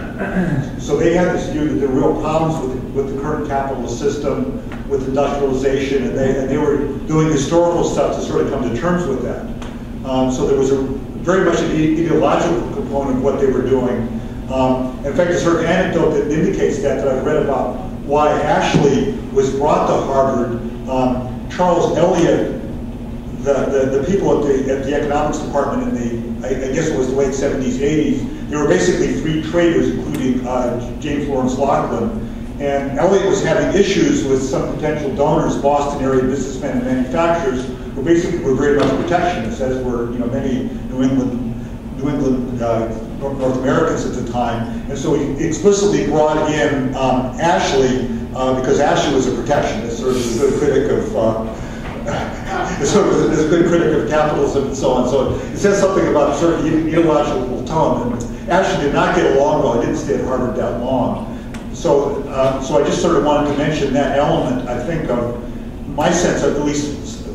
So they had this view that there were real problems with the current capitalist system, with industrialization, and they were doing historical stuff to sort of come to terms with that. So there was very much an ideological component of what they were doing. In fact, a sort of anecdote that indicates that I've read about why Ashley was brought to Harvard. Charles Eliot, the people at the economics department in the, I guess it was the late 70s, 80s, there were basically three traders, including James Lawrence Lachlan. And Eliot was having issues with some potential donors, Boston area businessmen and manufacturers, who basically were very much protectionists, as were many New England North Americans at the time. And so he explicitly brought in Ashley because Ashley was a protectionist, sort of a good critic of a good critic of capitalism and so on. So it says something about sort of ideological tone. And Ashley did not get along well. He didn't stay at Harvard that long. So I just sort of wanted to mention that element, I think, of my sense of at least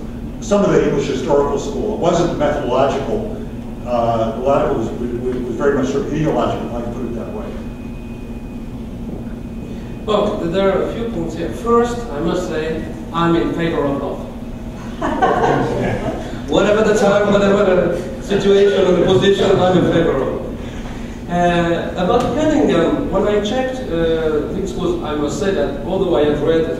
some of the English Historical School. It wasn't methodological. A lot of it was very much sort of ideological, if I can put it that way. Well, there are a few points here. First, I must say, I'm in favor of love. Whatever the time, whatever the situation or the position, I'm in favor of. About Cunningham, when I checked, this was, I must say that although I have read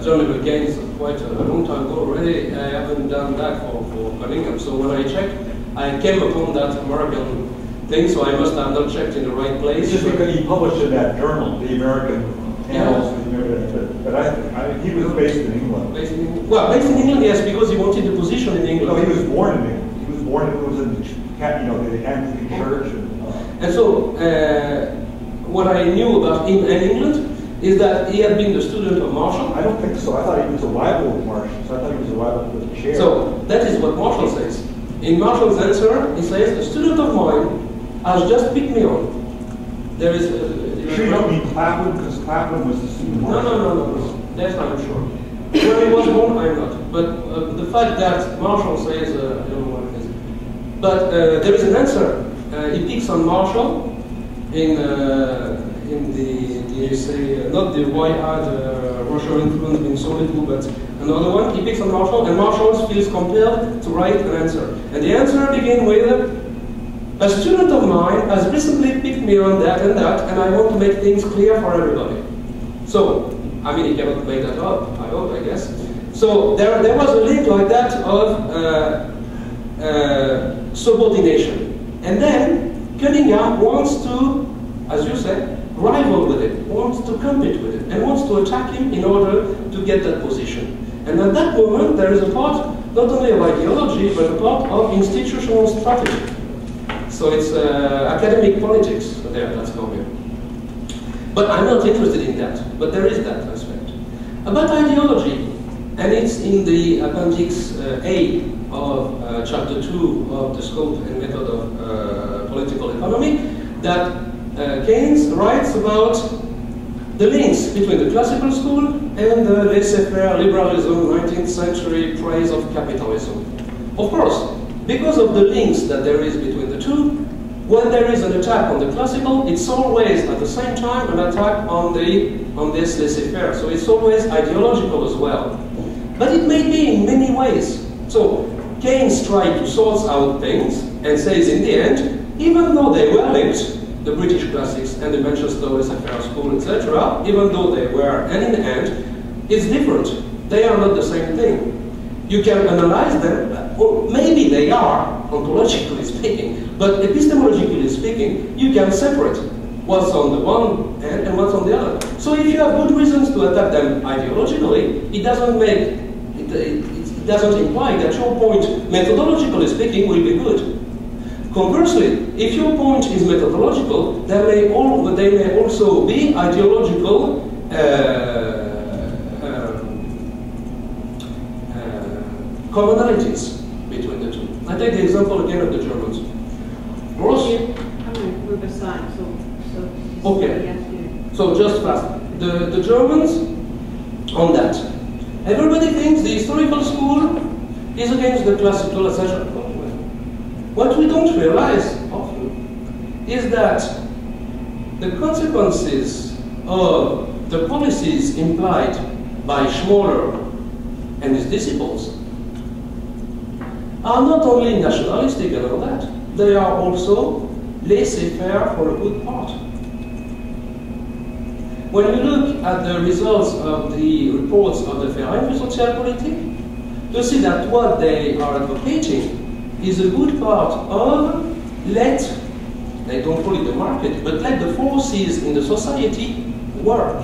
John Neville Keynes quite a long time ago already, I haven't done that for Cunningham. So when I checked, I came upon that American thing, so I must have not checked in the right place. It's just because he published in that journal, the American Annals, but he was based in England. Based in England? Well, based in England, yes, because he wanted the position in England. No, he was born in England. He was born in the Anglican Church. And so, what I knew about him and England is that he had been the student of Marshall. I don't think so. I thought he was a rival with Marshall. So I thought he was a rival with the chair. So, that is what Marshall says. In Marshall's answer, he says, a student of mine has just picked me on. There is... you don't mean Clapham, because Clapham was the student. No. That's not sure. When he was born, I'm not. But the fact that Marshall says, I don't know what it is. But there is an answer. He picks on Marshall in the essay, not the why had Russian influence been so little, but another one. He picks on Marshall, and Marshall feels compelled to write an answer. And the answer begins with, a student of mine has recently picked me on that, and I want to make things clear for everybody. So, I mean, he cannot make that up, I hope, I guess. So there was a link like that of subordination. And then Cunningham wants to, as you said, rival with it, wants to compete with it, and wants to attack him in order to get that position. And at that moment, there is a part not only of ideology, but a part of institutional strategy. So it's academic politics there, that's coming. But I'm not interested in that, but there is that aspect. About ideology, and it's in the appendix A of chapter 2 of the scope and method of political economy, that Keynes writes about the links between the classical school and the laissez-faire liberalism, 19th century praise of capitalism. Of course, because of the links that there is between the two, when there is an attack on the classical, it's always at the same time an attack on this laissez-faire. So it's always ideological as well. But it may be in many ways. So Keynes tried to sort out things and says in the end, even though they were linked, the British classics and the Manchester laissez-faire school, etc., even though they were hand in hand, it's different. They are not the same thing. You can analyze them, or maybe they are, ontologically speaking, but epistemologically speaking, you can separate what's on the one hand and what's on the other. So if you have good reasons to attack them ideologically, it doesn't imply that your point, methodologically speaking, will be good. Conversely, if your point is methodological, they may also be ideological commonalities between the two. I take the example again of the Germans. Ross? I'm going to move aside, so okay. So just fast. The Germans, on that. Everybody thinks the historical school is against the classical, etc. What we don't realize often is that the consequences of the policies implied by Schmoller and his disciples are not only nationalistic and all that, they are also laissez-faire for a good part. When we look at the results of the reports of the Verein für Sozialpolitik, you see that what they are advocating is a good part of they don't call it the market, but let the forces in the society work,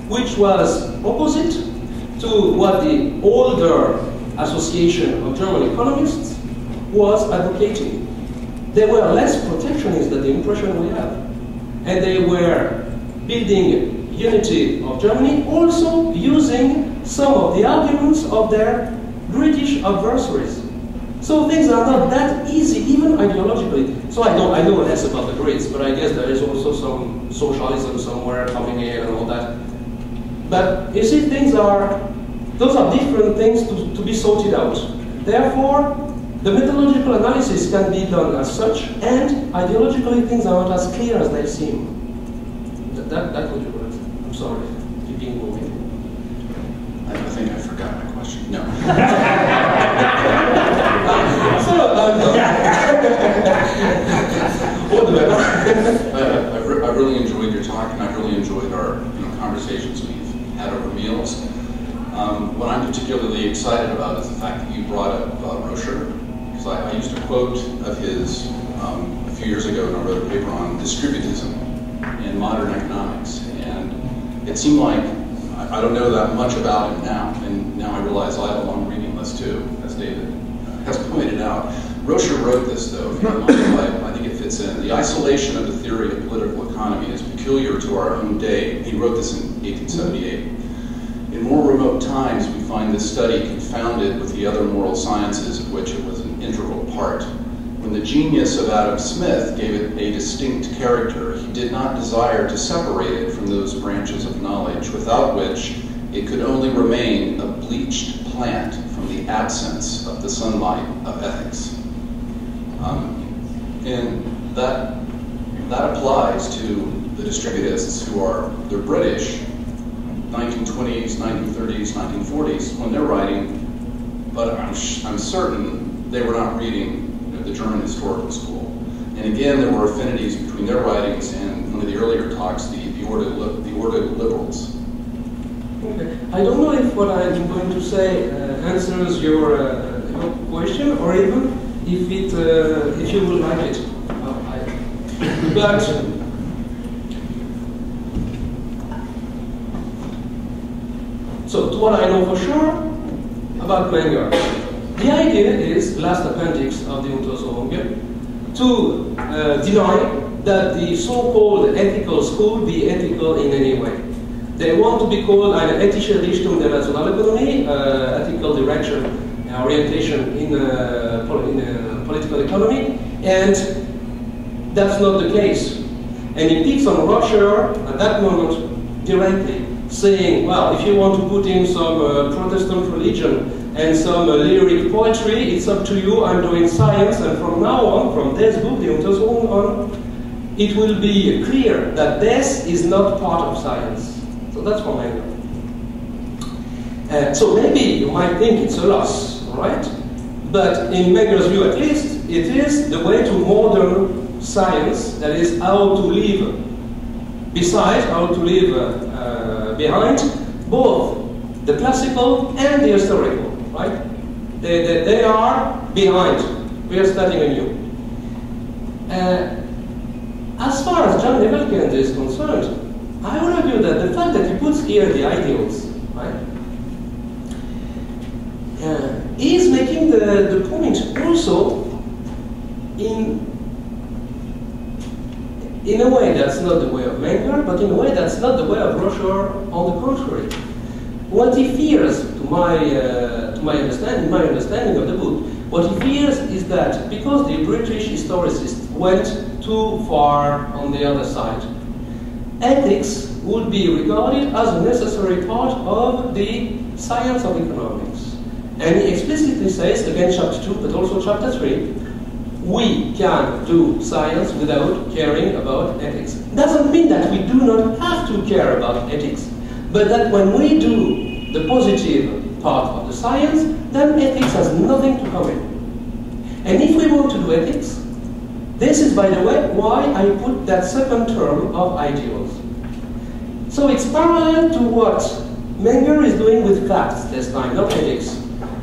which was opposite to what the older Association of German Economists was advocating. They were less protectionist than the impression we have. And they were building unity of Germany, also using some of the arguments of their British adversaries. So things are not that easy, even ideologically. So I know less about the Brits, but I guess there is also some socialism somewhere coming in and all that. But you see, those are different things to be sorted out. Therefore, the methodological analysis can be done as such, and ideologically things are not as clear as they seem. That would be right. I'm sorry, keeping moving. I think I forgot my question. No. I've really enjoyed your talk, and I've really enjoyed our conversations we've had over meals. What I'm particularly excited about is the fact that you brought up Rocher, because I used a quote of his a few years ago, and I wrote a paper on distributism in modern economics, and it seemed like I don't know that much about him now, and now I realize I have a long reading list too, as David has pointed out. Rocher wrote this, though, if you don't mind, I think it fits in. The isolation of the theory of political economy is peculiar to our own day. He wrote this in 1878. In more remote times, we find this study confounded with the other moral sciences of which it was an integral part. When the genius of Adam Smith gave it a distinct character, he did not desire to separate it from those branches of knowledge, without which it could only remain a bleached plant from the absence of the sunlight of ethics. And that applies to the distributists they're British, 1920s, 1930s, 1940s, when they're writing, but I'm certain they were not reading the German historical school. And again, there were affinities between their writings and one of the earlier talks, the ordered liberals. Okay. I don't know if what I'm going to say answers your question, or even if you will like it. But so, to what I know for sure about Menger, the idea is, last appendix of the Untersuchungen, to deny that the so-called ethical school be ethical in any way. They want to be called eine ethische Richtung der Nationalökonomie, ethical direction, orientation in political economy, and that's not the case. And it picks on Russia at that moment directly, saying, well, if you want to put in some Protestant religion and some lyric poetry, it's up to you. I'm doing science, and from now on, from this book, the Untersuchung on, it will be clear that this is not part of science. So that's for Menger. So maybe you might think it's a loss, right? But in Menger's view at least, it is the way to modern science, that is how to live, besides how to live behind both the classical and the historical, right? They are behind. We are starting anew. As far as John Neville is concerned, I would argue that the fact that he puts here the ideals, right, is making the point also in a way that's not the way of Menger, but in a way that's not the way of Russia. On the contrary, what he fears, to my understanding of the book, what he fears is that because the British historicists went too far on the other side, ethics would be regarded as a necessary part of the science of economics. And he explicitly says, again chapter 2, but also chapter 3, we can do science without caring about ethics. Doesn't mean that we do not have to care about ethics, but that when we do the positive part of the science, then ethics has nothing to come in. And if we want to do ethics, this is, by the way, why I put that second term of ideals. So it's parallel to what Menger is doing with facts this time, not ethics.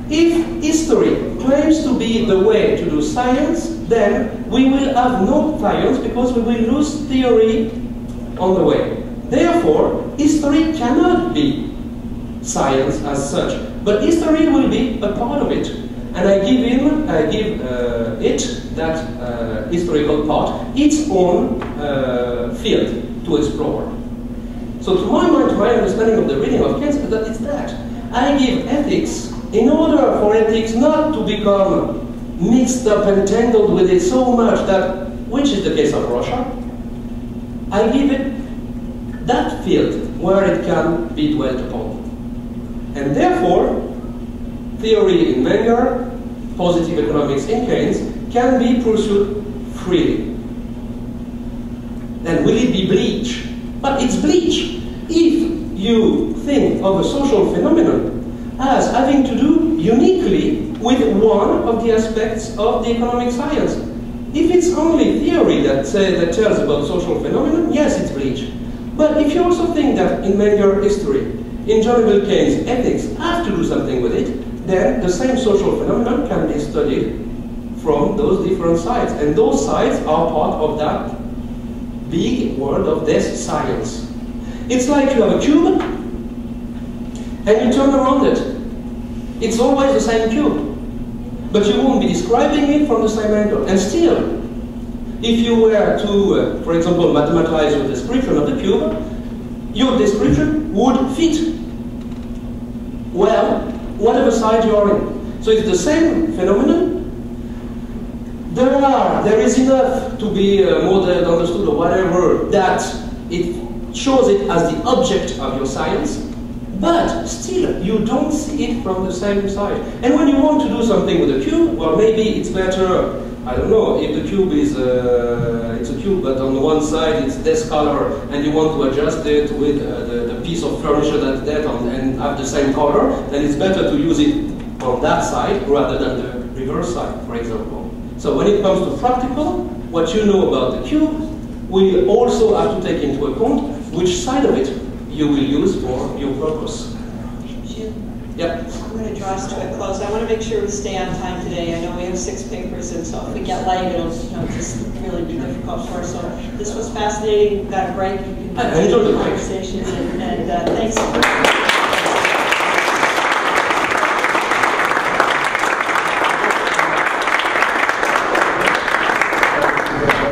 If history claims to be the way to do science, then we will have no science because we will lose theory on the way. Therefore, history cannot be science as such, but history will be a part of it. And I give it, that historical part, its own field to explore. So to my mind, to my understanding of the reading of Keynes, that it's that. I give ethics, in order for ethics not to become mixed up and tangled with it so much that, which is the case of Russia, I give it that field where it can be dwelt upon. And therefore, theory in Menger, positive economics in Keynes, can be pursued freely. Then will it be bleach? But it's bleach if you think of a social phenomenon as having to do uniquely with one of the aspects of the economic science. If it's only theory that tells about social phenomenon, yes, it's bleach. But if you also think that in Menger history, in John Neville Keynes, ethics have to do something with it, then the same social phenomenon can be studied from those different sides. And those sides are part of that big world of this science. It's like you have a cube, and you turn around it. It's always the same cube, but you won't be describing it from the same angle. And still, if you were to, for example, mathematize your description of the cube, your description would fit well whatever side you are in. So it's the same phenomenon. There is enough to be modeled, understood, or whatever, that it shows it as the object of your science, but still you don't see it from the same side. And when you want to do something with a cube, well, maybe it's better, I don't know, if the cube is it's a cube, but on the one side it's this color, and you want to adjust it with the piece of furniture that's that and have the same color, then it's better to use it on that side rather than the reverse side, for example. So when it comes to practical, what you know about the cube, we also have to take into account which side of it you will use for your purpose. Gilles? Yeah. I'm going to draw us to a close. I want to make sure we stay on time today. I know we have 6 papers, and so if we get late, it'll just really be difficult for us. So this was fascinating. We've got a break. You can I enjoyed the break. Conversation, and thanks.